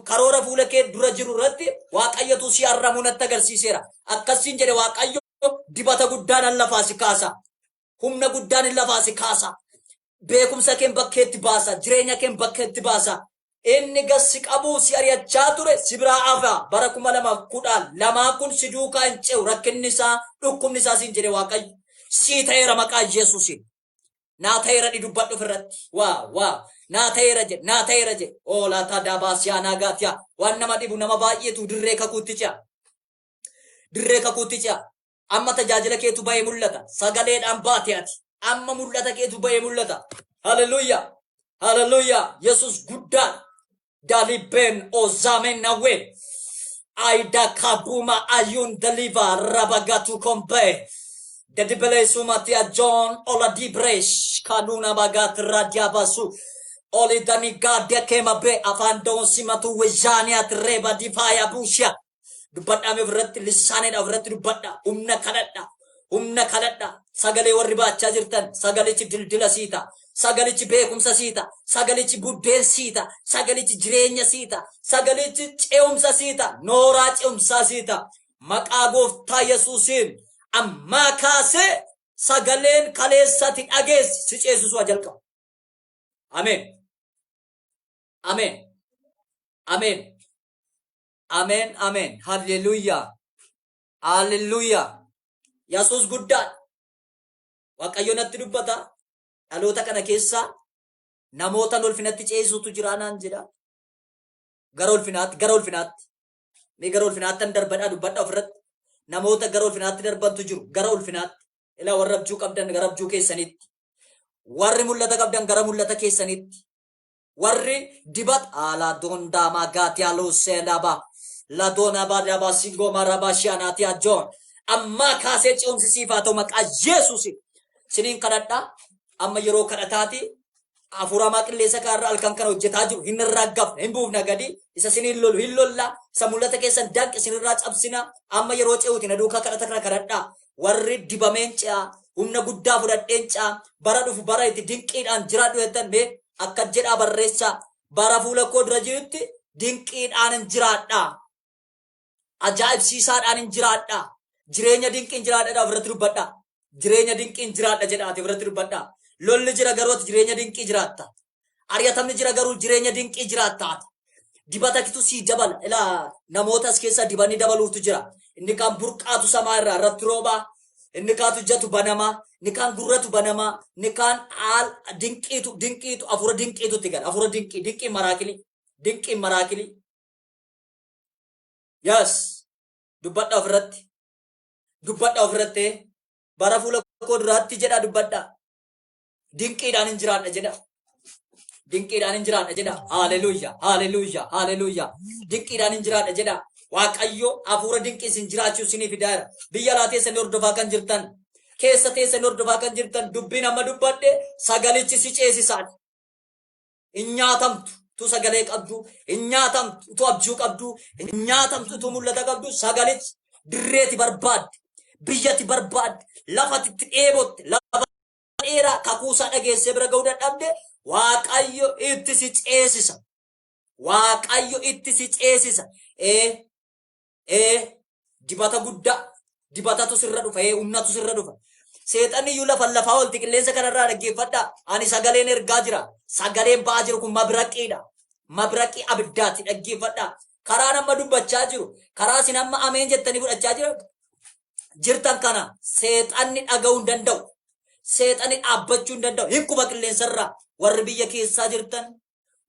karoora fuula kee dura jiru irratti Waaqayyotu si arramuu natti agarsiiseera. Akkasiin jedhe Waaqayyo dibata guddaan lafaa si kaasa. Humna guddaan lafaa si kaasa. Beekumsa kee bakkeetti baasa, jireenya kee bakkeetti baasa. Inni gassi qabuu si ari'achaa ture si biraa afaa bara 2012 kun si duukaa hin ce'u rakkinni isaa dhukkubni isaa siin jedhe Waaqayyo. Si ta'eera maqaa Yesuusiin. Naa ta'eera dubbadhu ofirratti. Waa. Naa ta'eera jedhe. Oolaataa daabaasiyaa naagaatiyaa. Waan nama dhibu nama baay'eetu dirree kakuutti ce'a. Dirree kakuutti ce'a. Amma tajaajila keetu ba'ee mul'ata. Sagaleedhaan baate ati. Amma mul'ata keetu ba'ee mul'ata. Hallelujah. Hallelujah. Yesus guddaa. Daliben ozamen nawe. Aida kabuma ayun deliver rabagatu kompe. Dedibele sumatia John oladibresh. Kanuna bagat radiabasu. Oli dani gadia kema be afandon simatu wejani atreba difaya busha. Dubbadha ofirratti lisaanee ofirratti dubbadha. Humna kadhadha. Sagalee warri baachaa jirtan sagalichi dildila siita. Sagalichi beekumsa siita. Sagalichi buddeen siita. Sagalichi jireenya siita. Sagalichi ce'umsa siita. Nooraa ce'umsaa siita. Maqaa gooftaa Yesuusiin ammaa kaasee sagaleen kaleessatti dhageessi si ceesisuu jalqaba. Ameen. Ameen. Ameen. Ameen. Ameen. Hallelujah. Hallelujah. Yesuus guddaa. Waaqayyo natti dubbata. Dhaloota kana keessa namoota ulfinatti ceesisutu jira naan jedha. Gara ulfinaatti. Mee gara ulfinaatti darbadhaa dubbadhaa ofirratti. Namoota gara ulfinaatti darbantu jiru. Gara ulfinaatti. Ilaa warra abjuu qabdan gara abjuu keessanitti. Warri mul'ata qabdan gara mul'ata keessanitti. Warri dibat ala donda magati alo sedaba. La dona badaba singoma rabashianati ajon. Amma kaasee ce'umsisiifaa ta'u maqaa Yesuusiin. Siniin kadhadhaa. Amma yeroo kadhataati afuramaa qilleessa kaarraa halkan kana hojjetaa jiru hin raggafne hin buufna gadi isa siniin lolu hin lolla isa mul'ata keessan danqe sinirraa cabsina amma yeroo ce'uuti na duukaa kadhata kana kadhadhaa. Warri dibameen ce'a humna guddaa fudhadheen ce'a bara dhufu bara itti dinqiidhaan jiraadhu jettan mee akka jedhaa barreessaa bara fuula koo dura jirutti dinqiidhaan hin jiraadhaa. Ajaa'ibsiisaadhaan hin jiraadhaa. Jireenya dinqiin jiraadhaa ofirratti dubbadhaa. jireenya dinqiin jiraadha jedhaate biratti dubbadhaa. Lolli jira garooti jireenya dinqii jiraatta. Ariyatamni jira garuu jireenya dinqii jiraatta. Dibata kitu si dabala ilaa namoota as keessa dibanni dabaluutu jira. Inni kaan burqaatu samaa irraa irratti roobaa, inni kaatu jatu banamaa, inni kaan gurratu banamaa, inni kaan haal dinqiitu afura dinqiitutti gala. Afura dinqii maraakilii. Yes, dubbadha ofirratti bara fuula koo duraatti jedha dubbadha. Dinqiidhaan hin jiraadha jedha. Dinqiidhaan hin jiraadha jedha. Haleluuyaa. Dinqiidhaan hin jiraadha jedha. Waaqayyo hafuura dinqii isin jiraachuu isinii fidaara. Biyya alaa teessanii hordofaa kan jirtan, keessa teessanii hordofaa kan jirtan, dubbiin amma dubbadhe sagalichi si ceesisaadha. Hin nyaatamtu tu sagalee qabdu, hin nyaatamtu tu abjuu qabdu, hin nyaatamtu tu mul'ata qabdu. Sagalichi dirreeti barbaadde, biyyati barbaadde, lafati itti dheebotte, lafa dheeraa kakuusaa dhageessee bira ga'uu dadhabde Waaqayyo itti si ceesisa. Waaqayyo itti si ceesisa. Dibata guddaa, dibatatu sirra dhufa, humnatu sirra dhufa. Seexanni iyyuu lafaa olti qilleensa kanarraa dhaggeeffadhaa. Ani sagaleen ergaa jira. Sagaleen ba'aa jiru kun mabraqiidha. Mabraqii abiddaatti dhaggeeffadhaa. Karaa nama dubbachaa jiru, karaa isin amma ameen jettanii fudhachaa jirtan kana seexanni dhaga'uu hin danda'u. Seexanni dhaabbachuu hin danda'u. Hin quba qilleensarraa. Warri biyya keessaa jirtan,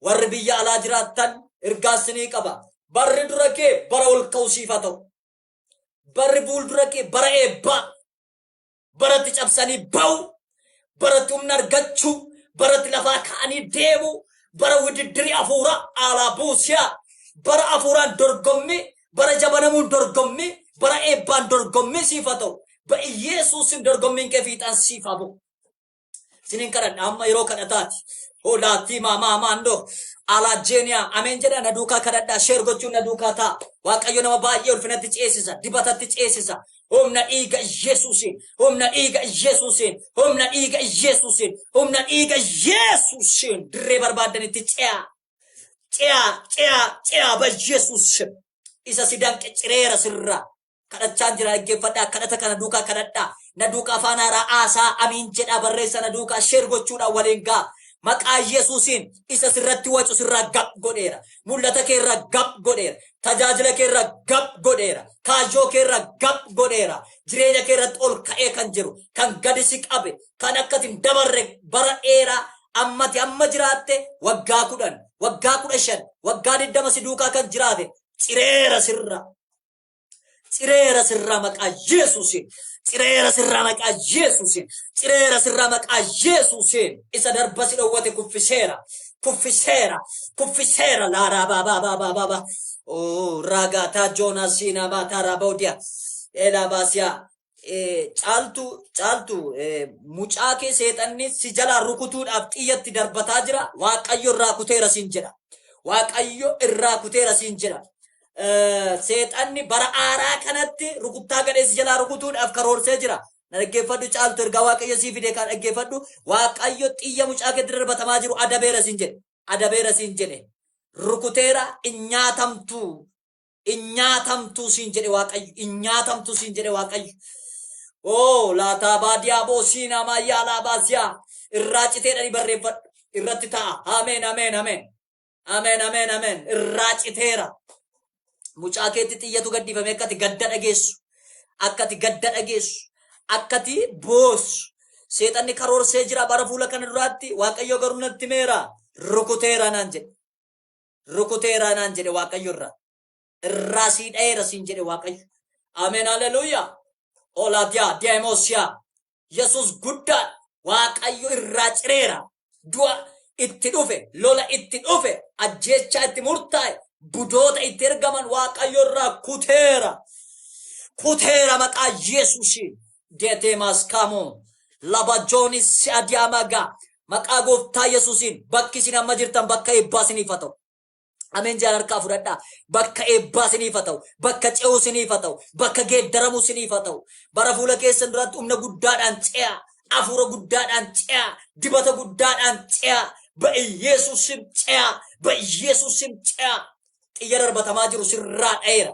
warri biyya alaa jiraattan ergaa isinii qaba. Barri dura kee bara ol ka'usiif haa ta'u. Barri fuuldura kee bara eebbaa. Baratti cabsanii ba'u. Baratti humna argachuu. Baratti lafaa ka'anii deemu. Bara wididdirii hafuuraa alaa buusiyaa. Bara hafuuraan dorgommii. Bara jabanamuun dorgommii. Bara eebbaan dorgommii siif haa ta'u. Ba'i Yesuusin dorgommiin kee fiixaan siif haa bu'u. Sinin kadhadha amma yeroo kadhataati. Hoolaatti maandoo alaa jeeniyaa ameen jedha na duukaa kadhadhaa sheer gochuun na duukaa ta'a. Waaqayyo nama baay'ee ulfinatti ceesisa, dibatatti ceesisa. Humna dhiiga Yesuusiin, humna dhiiga Yesuusiin, humna dhiiga Yesuusiin, humna dhiiga Yesuusiin dirree barbaadanitti ce'a ba Yesuusiin. Isa si danqe cireera sirraa. Kadhachaan jira dhaggeeffadhaa. Kadhata kana duukaa kadhadhaa. Na duukaa afaan haaraa aasaa amiin jedhaa barreessa na duukaa sheer gochuudhaan waliin ga'a. Maqaa Yesuusiin isa sirratti wacu sirraa gab godheera. Mul'ata keerraa gab godheera. Tajaajila keerraa gab godheera. Kaayyoo keerraa gab godheera. Jireenya keerratti ol ka'ee kan jiru, kan gadi si qabe, kan akkati hin dabarre bara dheeraa ammati amma jiraatte waggaa 10, waggaa 15, waggaa 20 si duukaa kan jiraate cireera sirraa. Cireera sirraa maqaa Yesuusiin. Cireera sirraa maqaa Yesuusiin. Cireera sirraa maqaa Yesuusiin. Isa darba si dhowwate kuffiseera. Laaraa baabaa. Ragataa Joonaasiina Maataraa Boodiyaa. Elabaasiyaa. Caaltu mucaa kee seexanni si jalaa rukutuudhaaf xiyyatti darbataa jira. Waaqayyo irraa kuteera siin jedha. Waaqayyo irraa kuteera siin jedha. Seexanni bara aaraa kanatti rukuttaa gadheessi jalaa rukutuudhaaf karoorsee jira. Dhaggeeffadhu caaltu ergaa Waaqayyo sii fide kan dhaggeeffadhu. Waaqayyo xiyya mucaa keetti darbatamaa jiru adabeera siin jedhe. Rukuteera inyaatamtu siin jedhe Waaqayyo. Laataa baadiyaa boosiinaa maayyaa laabaasiyaa irraa citeedhani barreeffadhu irratti ta'a. Ameen. Irraa citeera. Mucaa keetti xiyyatu gaddifame akkati gadda dhageessu, akkati boossu. Seexanni karoorsee jira bara fuula kana duraatti. Waaqayyo garuu natti meera. Rukuteera naan jedhe Waaqayyo irraa sii dhayeera siin jedhe Waaqayyo. Ameen haleluuyaa. Olaatiyaa deemosiyaa. Yesuus guddaa Waaqayyo irraa cireera. Du'a itti dhufe, lola itti dhufe, ajjeechaa itti murtaa'e. Budoota itti ergaman Waaqayyo irraa kuteera maqaa Yesuusiin. Deetee maaskaamoo labajoonis si adiyaamagaa maqaa gooftaa Yesuusiin bakki isin amma jirtan bakka eebbaa isiniif haa ta'u. Ameen jaan harkaa fudhadhaa. Bakka eebbaa isiniif haa ta'u. Bakka ce'uu isiniif haa ta'u. Bakka geeddaramuu isiniif haa ta'u. Bara fuula keessan duratti humna guddaadhaan ce'a. Hafuura guddaadhaan ce'a. Dibata guddaadhaan ce'a. Ba'i Yesuusiin ce'a. Xiyya darbatamaa jiru sirraa dhayeera.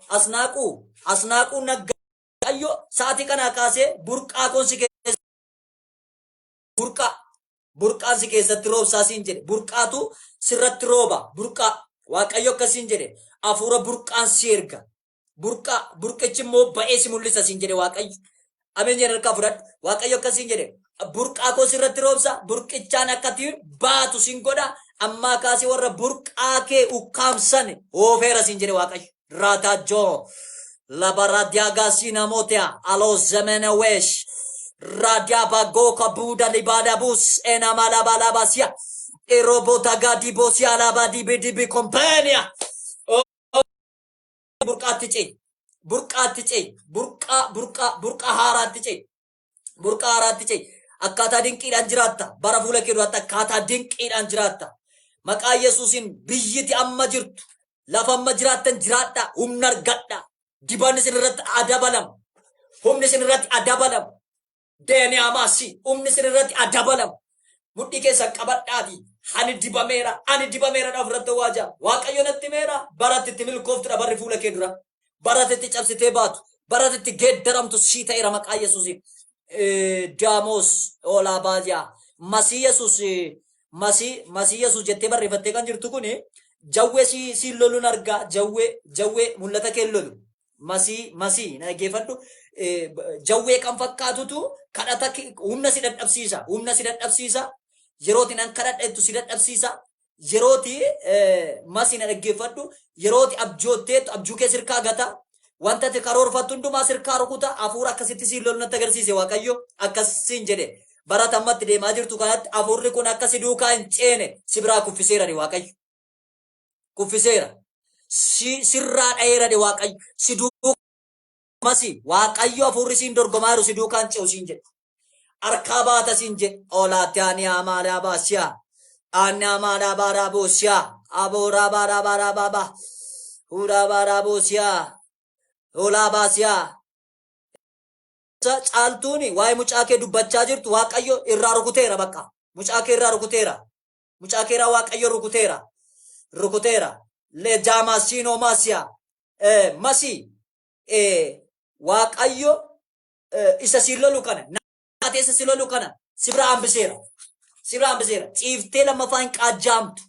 Asnaaquu naggaa. Waaqayyo sa'aatii kana kaasee burqaa koon si keessa burqaa burqaan si keessatti roobsaa siin jedhe burqaatu sirratti rooba burqaa Waaqayyo akkasiin jedhe hafuura burqaan si erga burqaa burqichi immoo ba'ee si mul'isa siin jedhe Waaqayyo ameen jedhe harkaa fudhadhu Waaqayyo akkasiin jedhe burqaa koo sirratti roobsa burqichaan akkati baatu siin godha ammaa kaasee warra burqaa kee ukkaamsan oofeera siin jedhe Waaqayyo raataa joo labaradia gasina motea alo zemene wesh radia bagoka buda libada bus ena malabalabasia erobota gadi bosia labadi bidibi compania burqaatti cee burqa haaraatti cee akkaataa dinqiidhaan jiraatta bara fuula kee duratti akkaataa dinqiidhaan jiraatta maqaa Yesuusin biyyiti amma jirtu lafa amma jiraattan jiraadha humna argadha dibanni isin irratti adabalam humni isin irratti adabalam deeni amasi humni isin irratti adabalam mudhii keessan qabadhaati ani dibameera dhaaf irratti waaja Waaqayyo natti meera baratitti milkooftudha barri fuula kee dura baratitti cabsitee baatu baratitti geeddaramtu sii ta'eera maqaa Yesuusin Damos ola baja masii Yesuus jettee barreeffattee kan jirtu kun jawwee si loluun argaa jawwee mul'ata kee lolu masii na dhaggeeffadhu jawwee kan fakkaatutu kadhata humna si dadhabsiisa yerooti nan kadhadheetu si dadhabsiisa yerooti masii na dhaggeeffadhu yerooti abjootteetu abjuu kee sirkaa gata wanta ati karoorfattu hundumaa sirkaa rukuta hafuura akkasitti si lolu natti agarsiise Waaqayyo akkasiin jedhe barata ammatti deemaa jirtu kanatti hafuurri kun akkasi duukaa hin ceene si biraa kuffiseera Waaqayyo kuffiseera sirraa dhayeera Waaqayyo si duukaa masi Waaqayyo hafuurri siin dorgomaa jiru si duukaan ce'u siin jedhe harkaa baata siin jedhe olaatti ani amaalaa baasiyaa ani amaalaa baaraa boosiyaa abooraa baaraa baaraa baabaa huuraa baaraa boosiyaa olaa baasiyaa caaltuuni waa'ee mucaa kee dubbachaa jirtu Waaqayyo irraa rukuteera bakka mucaa kee irraa rukuteera Waaqayyo rukuteera le jamasino masia masi Waaqayyo isa silolu kana naate isa silolu kana sibra ambiseera ciiftee lammaffaa hin qaajjaamtu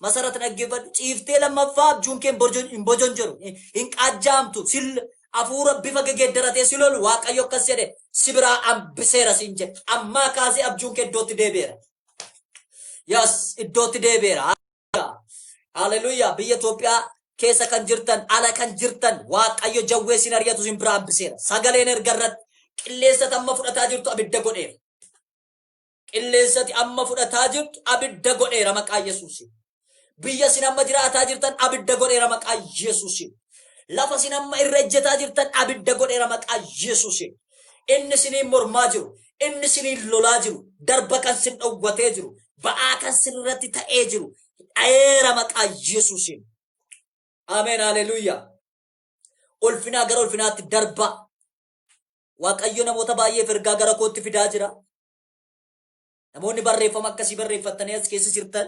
masarata dhaggeeffadhu ciiftee lammaffaa abjuun kee hin bojonjoru hin qaajjaamtu afuura bifa geeddaratee silolu Waaqayyo akkas jedhe sibra ambiseera siin jedhe ammaa kaasee abjuun kee iddootti deebi'eera yes iddootti deebi'eera Hallelujah biyya Itoophiyaa keessa kan jirtan ala kan jirtan Waaqayyo jawwee sin ari'atu sin bira hambiseera sagaleen ergarratti qilleensati amma fudhataa jirtu abidda godheera maqaa Yesuusin biyya sin amma jiraataa jirtan abidda godheera maqaa Yesuusin lafa sin amma irra ejjetaa jirtan abidda godheera maqaa Yesuusin inni siniin mormaa jiru inni siniin lolaa jiru darba kan sin dhowwatee jiru ba'aa kan sin irratti ta'ee jiru dhayeera maqaa Yesuusin Amen hallelujah ulfinaa gara ulfinaatti darba Waaqayyo namoota baay'eef ergaa gara kootti fidaa jira namoonni barreeffama akkasii barreeffatanii as keessa jirtan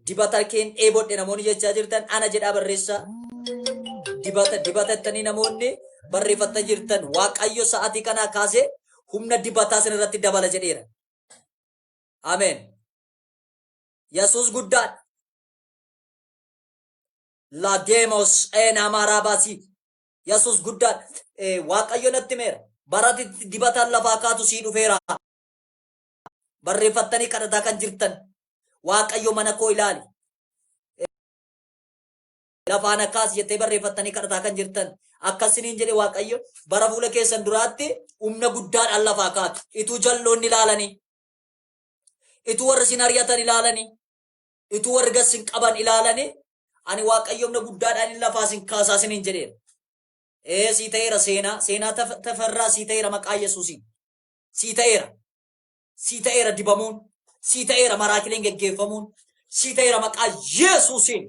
dibata keen dheebodhe namoonni jechaa jirtan ana jedhaa barreessa dibatatanii namoonni barreeffatanii jirtan Waaqayyo sa'aatii kana kaasee humna dibataa san irratti dabala jedheera Amen Yesuus guddaadha La demos en amarabasi Yesus guddaadha Waaqayyo natti meera barati dibatan lafaa kaatu sii dhufeera barreeffatanii kadhataa kan jirtan Waaqayyo mana koo ilaali lafaan akkas jettee barreeffatanii kadhataa kan jirtan akkasiniin jedhe Waaqayyo bara fuula keessan duraatti humna guddaadhaan lafaa kaatu ituu jalloonni ilaalanii ituu warra sin ari'atan ilaalanii ituu warra gassin qaban ilaalanii ani Waaqayyo humna guddaadhaan lafaa sin kaasaa siniin jedheera sii ta'eera seenaa tafarraa sii ta'eera maqaa Yesuusin sii ta'eera dibamuun sii ta'eera maraakileen geggeeffamuun sii ta'eera maqaa Yesuusin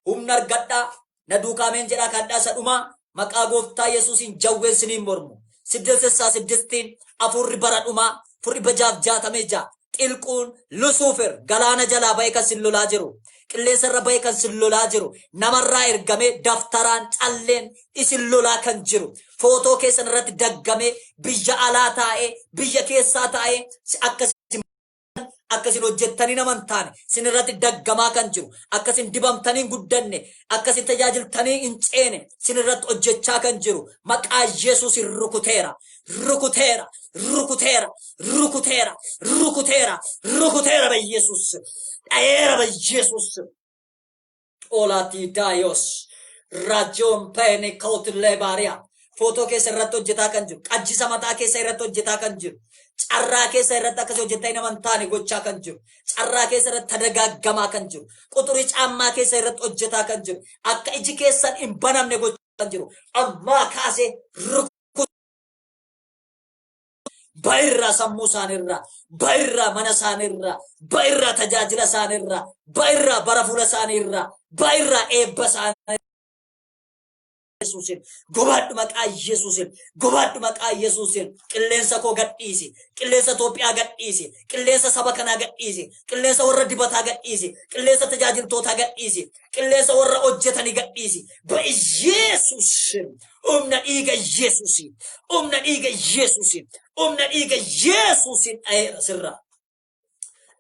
humna argadhaa na duukaameen jedhaa kadhaa isa dhumaa maqaa gooftaa Yesuusin jawween siniin mormu siddessaa siddestiin afurri bara dhumaa furri bajaaf jaatamee jaa xilquun lusuufer galaana jalaa ba'e kan sin lolaa jiru qilleensa irra ba'ee kan sin lolaa jiru namarraa ergamee daftaraan calleen isin lolaa kan jiru footoo keessan irratti daggamee biyya alaa taa'ee biyya keessaa taa'ee akkasin hojjettanii naman taane sin irratti daggamaa kan jiru akkasin dibamtanii guddanne akkasin tajaajiltanii hin ceene sin irratti hojjechaa kan jiru maqaa Yesuus rukuteera rukuteera rukuteera rukuteera rukuteera rukuteera ba Yesuus dhayeera ba Yesuus olati dayos rajon pene kautile baria foto keessa irratti hojjetaa kan jiru qajjisa mataa keessa irratti hojjetaa kan jiru carraa keessa irratti akkas hojjetaa naman taane gochaa kan jiru carraa keessa irratti tadagaaggamaa kan jiru quxurii caammaa keessa irratti hojjetaa kan jiru akka iji keessan hin banamne gochaa kan jiru amma kaasee bayirra sammuu isaanirraa bayirra mana isaanirraa bayirra tajaajila isaanirraa bayirra bara fuula isaanirraa bayirra eebba isaanirraa Yesuusin gubadhu maqaa Yesuusin gubadhu maqaa Yesuusin qilleensa koo gadhiisi qilleensa Itoophiyaa gadhiisi qilleensa saba kanaa gadhiisi qilleensa warra dibataa gadhiisi qilleensa tajaajiltootaa gadhiisi qilleensa warra hojjetanii gadhiisi ba Yesuusin umna dhiiga Yesuusin umna dhiiga Yesuusin umna dhiiga Yesuusin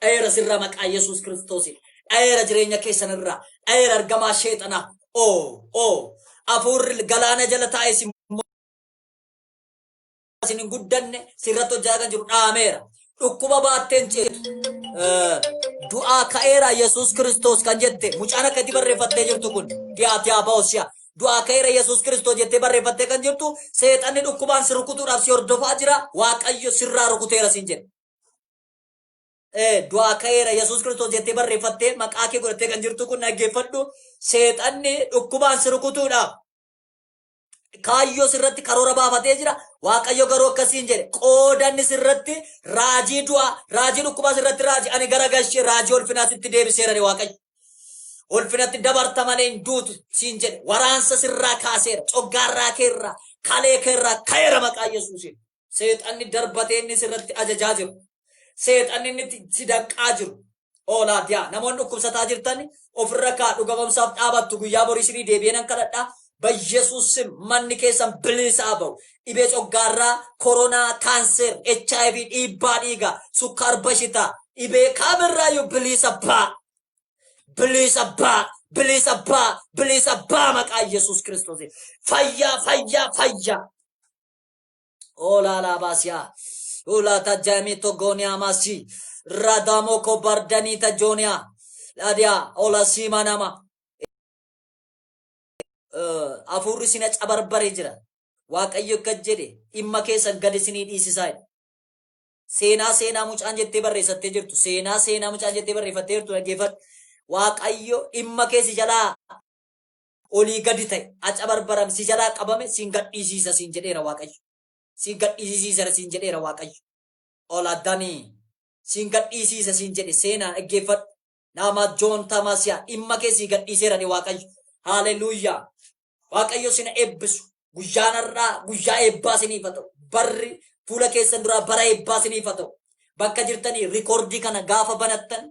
ayera sirra maqaa Yesuus Kiristoosin ayera jireenya keessanirraa ayera argamaa sheexanaa afur galaana jala taa'e sin guddanne sirratti hojjetaa kan jiru dhaameera dhukkuba baatteen du'aa ka'eera Yesuus Kiristoos kan jette mucaan akka itti barreeffattee jirtu kun diyaa baosiya du'aa ka'eera Yesuus Kiristoos jettee barreeffattee kan jirtu seexanni dhukkubaan si rukutuudhaaf si hordofaa jira Waaqayyo sirraa rukuteera siin jedhe du'aa ka'eera Yesuus Kiristoos jettee barreeffattee maqaa kee godhattee kan jirtu kun dhaggeeffadhu seexanni dhukkubaan si rukutuudhaaf kaayyo sirratti karoora baafatee jira Waaqayyo garuu akkasiin jedhe qoodanni sirratti raajii du'a raajii dhukkubaa sirratti raajii ani garagalchee raajii olfinaatti deebiseera Waaqayyo olfinatti dabarta malee hin duutu siin jedhe waraansa sirraa kaaseera coggaarraa keerraa kalee keerraa ka'eera maqaa Yesuusin seexanni darbatee inni sirratti ajajaa jiru seexanni inni si danqaa jiru oolaadiyaa namoonni dhukkubsataa jirtan ofirra kaa dhugabamsaaf dhaabattu guyyaa borii isinii deebi'een kadhadhaa በኢየሱስ ስም ማን ከሰም ብሊስ አበው ኢቤ ጮጋራ ኮሮና ካንሰር ኤችአይቪ ኢባዲጋ ሱካር በሽታ ኢቤ ካበራዩ ብሊስ አባ ብሊስ አባ ብሊስ አባ ብሊስ አባ መቃ ኢየሱስ ክርስቶስ ፈያ ፈያ ፈያ ኦላላ ባሲያ ኦላ ታጃሚ ቶጎኒያ ማሲ ራዳሞ ኮባርዳኒ ታጆኒያ ላዲያ ኦላ ሲማናማ afurri sina cabarbare jira Waaqayyo gajjede imma keessan gad isinii dhiisisaa seenaa mucaan jettee barreessattee jirtu seenaa mucaan jettee barreeffattee jirtu dhaggeeffadhu Waaqayyo imma keessi jalaa olii gadi ta'e acabarbaram si jalaa qabame siin gad dhiisiisa siin jedheera Waaqayyo siin gad dhiisiisa siin jedheera Waaqayyo olaadanii siin gad dhiisiisa siin jedhe seenaa dhaggeeffadhu nama Joon Tamasiyaa imma keessi gad dhiiseera Waaqayyo haleluuyaa Waaqayyo sina eebbisu guyyaanarraa guyyaa eebbaa siniif ta'u barri fuula keessan duraa bara eebbaa siniif ta'u bakka jirtanii rikoordii kana gaafa banattan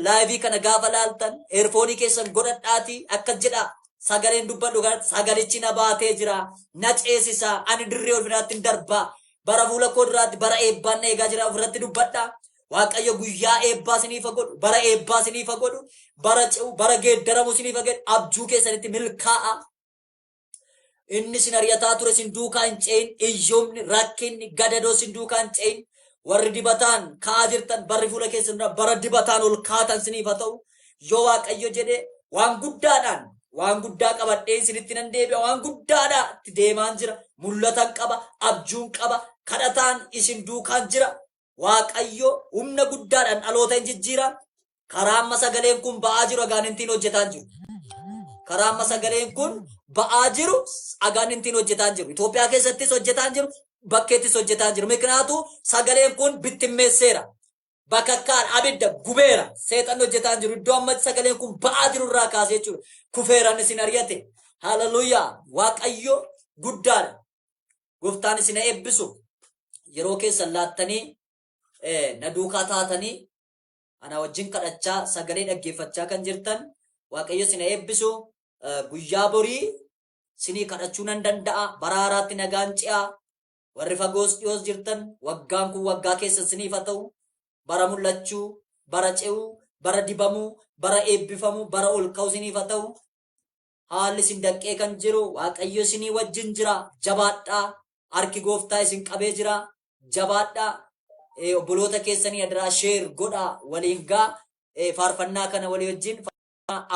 laayivii kana gaafa laaltan eerfoonii keessan godhadhaatii akka jedha sagaleen dubbadhu sagalichi na baatee jira na ceesisa ani dirree olfinaatti hin darbaa bara fuula koo duraatti bara eebbaan na eegaa jira ofirratti dubbadhaa Waaqayyo guyyaa eebbaa siniif godhu bara eebbaa siniif godhu bara geeddaramu siniif godhu abjuu keessanitti milkaa'a inni sin ariyataa ture sin duukaa hin ce'in iyyoomni rakkinni gadadoo sin duukaa hin ce'in warri dibataan ka'aa jirtan barri fuula keessan bara dibataan ol kaatan siniif ta'u yoo Waaqayyo jedhe waan guddaa qabadhee sinitti nan deebi'a waan guddaadhaatti deemaan jira mul'atan qaba abjuun qaba kadhataan isin duukaan jira Waaqayyo humna guddaadhaan dhaloota hin jijjiira karaa amma sagaleen kun ba'aa jiru agaanintiin hojjetaan jiru karaa amma sagaleen kun ba'aa jiru agaanintiin hojjetaan jiru Itoophiyaa keessattis hojjetaan jiru bakkeettis hojjetaan jiru miknaatu sagaleen kun bittimmeesseera bakakkaan abidda gubeera seexan hojjetaan jiru iddoo amma sagaleen kun ba'aa jiru irraa kaasee jechuudha kufeeran isin ariyate haleluuyaa Waaqayyo guddaadha gooftaan isin eebbisu yeroo keessan laattanii na duukaa taatanii ana wajjin kadhachaa sagalee dhaggeeffachaa kan jirtan Waaqayyo sina eebbisu. Guyyaa borii sinii kadhachuu nan danda'a. Bara haaraatti nagaan ci'aa. Warri fagoos dhiyoos jirtan waggaan kun waggaa keessa siniif haa ta'u. Bara mul'achuu, bara ce'uu, bara dibamuu, bara eebbifamuu, bara ol ka'uu siniif haa ta'u. Haalli isin daqqee kan jiru Waaqayyo isinii wajjin jira. Jabaadhaa. Harki Gooftaa isin qabee jira. Jabaadhaa. Obboloota keessanii adaraa sheer godhaa waliin gaa faarfannaa kana walii wajjin.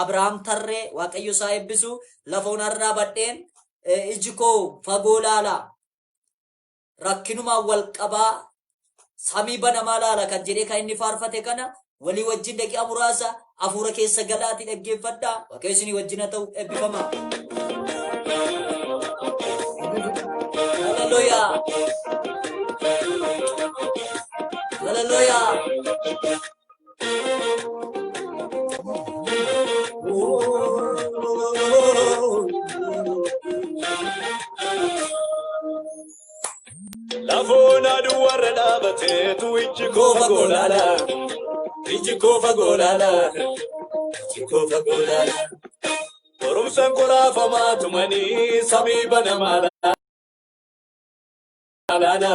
Abrahaam Tarree Waaqayyo isaa eebbisu. Lafoon har'aa badheen iji koo fagoo laala. Rakkinumaan wal qabaa samii banamaa laala kan jedhee kan inni faarfate kana walii wajjin daqiiqaa muraasa hafuura keessa galaati dhaggeeffadhaa. Waaqayyo isinii wajjin haa ta'u. Eebbifama. Hallelujah. Hallelujah. Lafona duwwarra dhaabateetu iji koo fagoo laala. Iji koo fagoo laala. Iji koo fagoo laala. Qorumsaan qoraafamaa tumanii samii banamaa laala.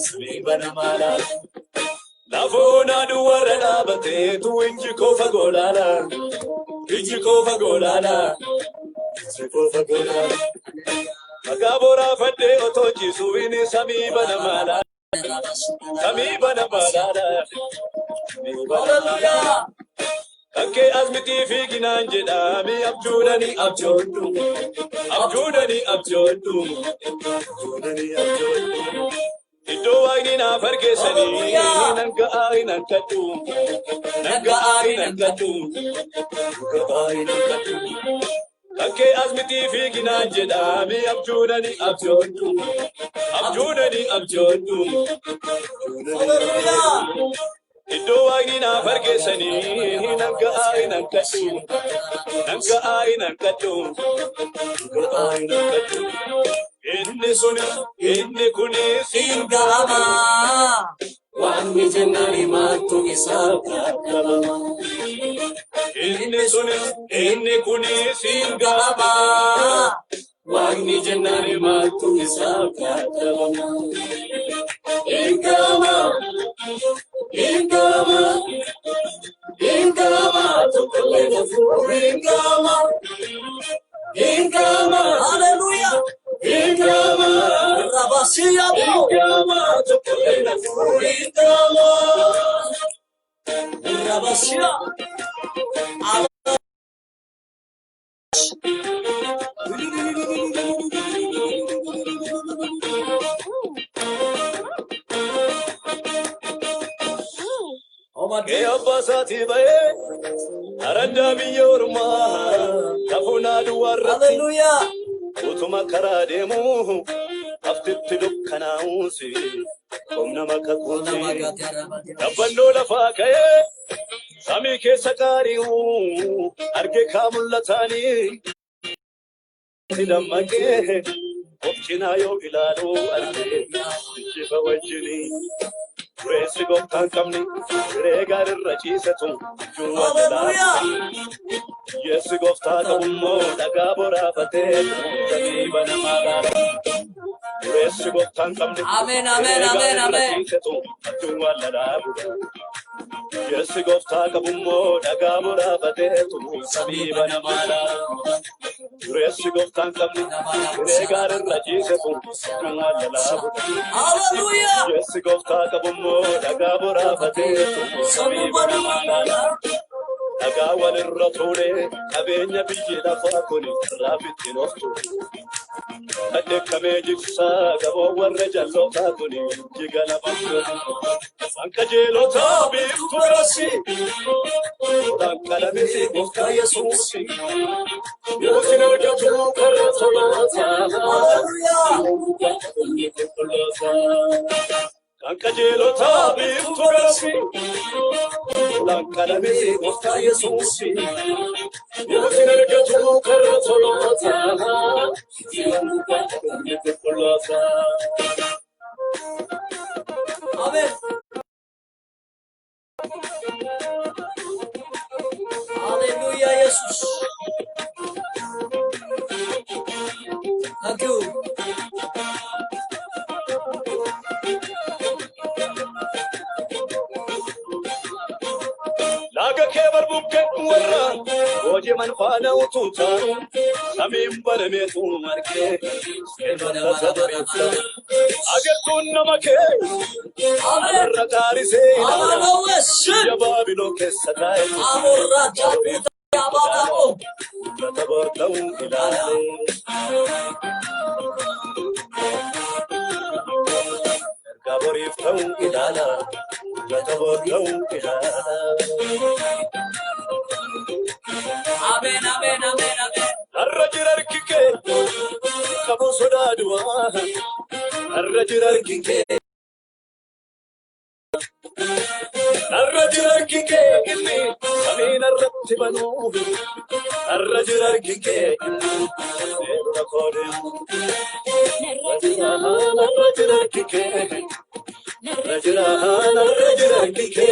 Samii banamaa laala. Lafona duwwarra dhaabateetu iji koo fagoo laala. Iji koo fagoo laala. Iji koo fagoo laala. Magabora fadde otojisu ini samii banamaa laala. Samii banamaa laala. Hallelujah. Kankee asmitii fiiginaan jedhami abjuudhani abjoodhu. Abjuudhani abjoodhu. Abjuudhani abjoodhu. Iddoo waaqni naaf argeessanii nan ga'aa hin hanqadhu. Nan ga'aa hin hanqadhu. Nan ga'aa hin hanqadhu. Kankee asmitii fiiginaan jedhami abjuudhani abjoodhu. Abjuudhani abjoodhu. Hallelujah. Iddoo waaqni naaf argeessanii nan ga'aa hin hanqadhu. Nan ga'aa hin hanqadhu. Nan ga'aa hin hanqadhu. Inni kunis Siin ga'ama. Wanni jennani maaltu isaaf qaqqabama. Inni kunis siin ga'ama. Wanni jennani maaltu isaaf qaqqabama. Ingama, ingama, ingama, tukule nafuri ingama, ingama, Hallelujah. ingama, Rabasiya bo. ingama, tukule nafuri ingama. Rabasiya. Kee abbaasaatii ba'ee araddaa biyya ormaa lafuunaa duwwaarratti Hallelujah. utuma karaa deemu haftitti dukkanaa'uusi humna maka kooti. Dabbannoo lafaa ka'ee samii keessa qaari'u arge kaa mul'ataanii dammaqee of cinaa yoo ilaalu arge ijjifa wajjinii. Dureessi gooftaan qabni siree gaarirra ciisetu Hallelujah. Yeessi gooftaa qabummoo dhagaa boraafatee samii banamaa laala. Dureessi gooftaan qabni Amen, amen, amen, amen. ciisetu addunyaa lalaabu. Yeessi gooftaa qabummoo dhagaa boraafatee samii banamaa laala. Dureessi gooftaan qabni siree gaarirra ciisetu addunyaa lalaabu. Hallelujah. Yeessi gooftaa qabummoo dhagaa boraafatee samii banamaa laala. Dhagaa walirra tuule qabeenya biyyi lafaa kun raafitti noftu. Addeekkamee jigsaa gaboo warra jallootaa kun jigala bakka. Sanka jeelotaa biiftu birasi. Odaan qalamisi gooftaa Yesuusi. Yoosin argatu karra tolootaa. Hallelujah. Sanka jeelotaa biiftu birasi. Odaan qalamisi gooftaa Yesuusi. Yoosin argatu karra tolootaa. Amen. Laga kebar bukke warra Oje man fana ututa Samim barame tu marke Skendona tabarefta Agar tunna make Amarra tarise Jababino kessatai Amorra jabuta yabadabo. Tabartau ilale Gaborifta ilala Tabartau ilala Amen, amen, amen, amen. Arrajirar kike Kamu soda dua Arrajirar kike Arrajirar kike Inni Amin arratti banu Arrajirar kike Sebra kode Arrajirar kike Arrajirar kike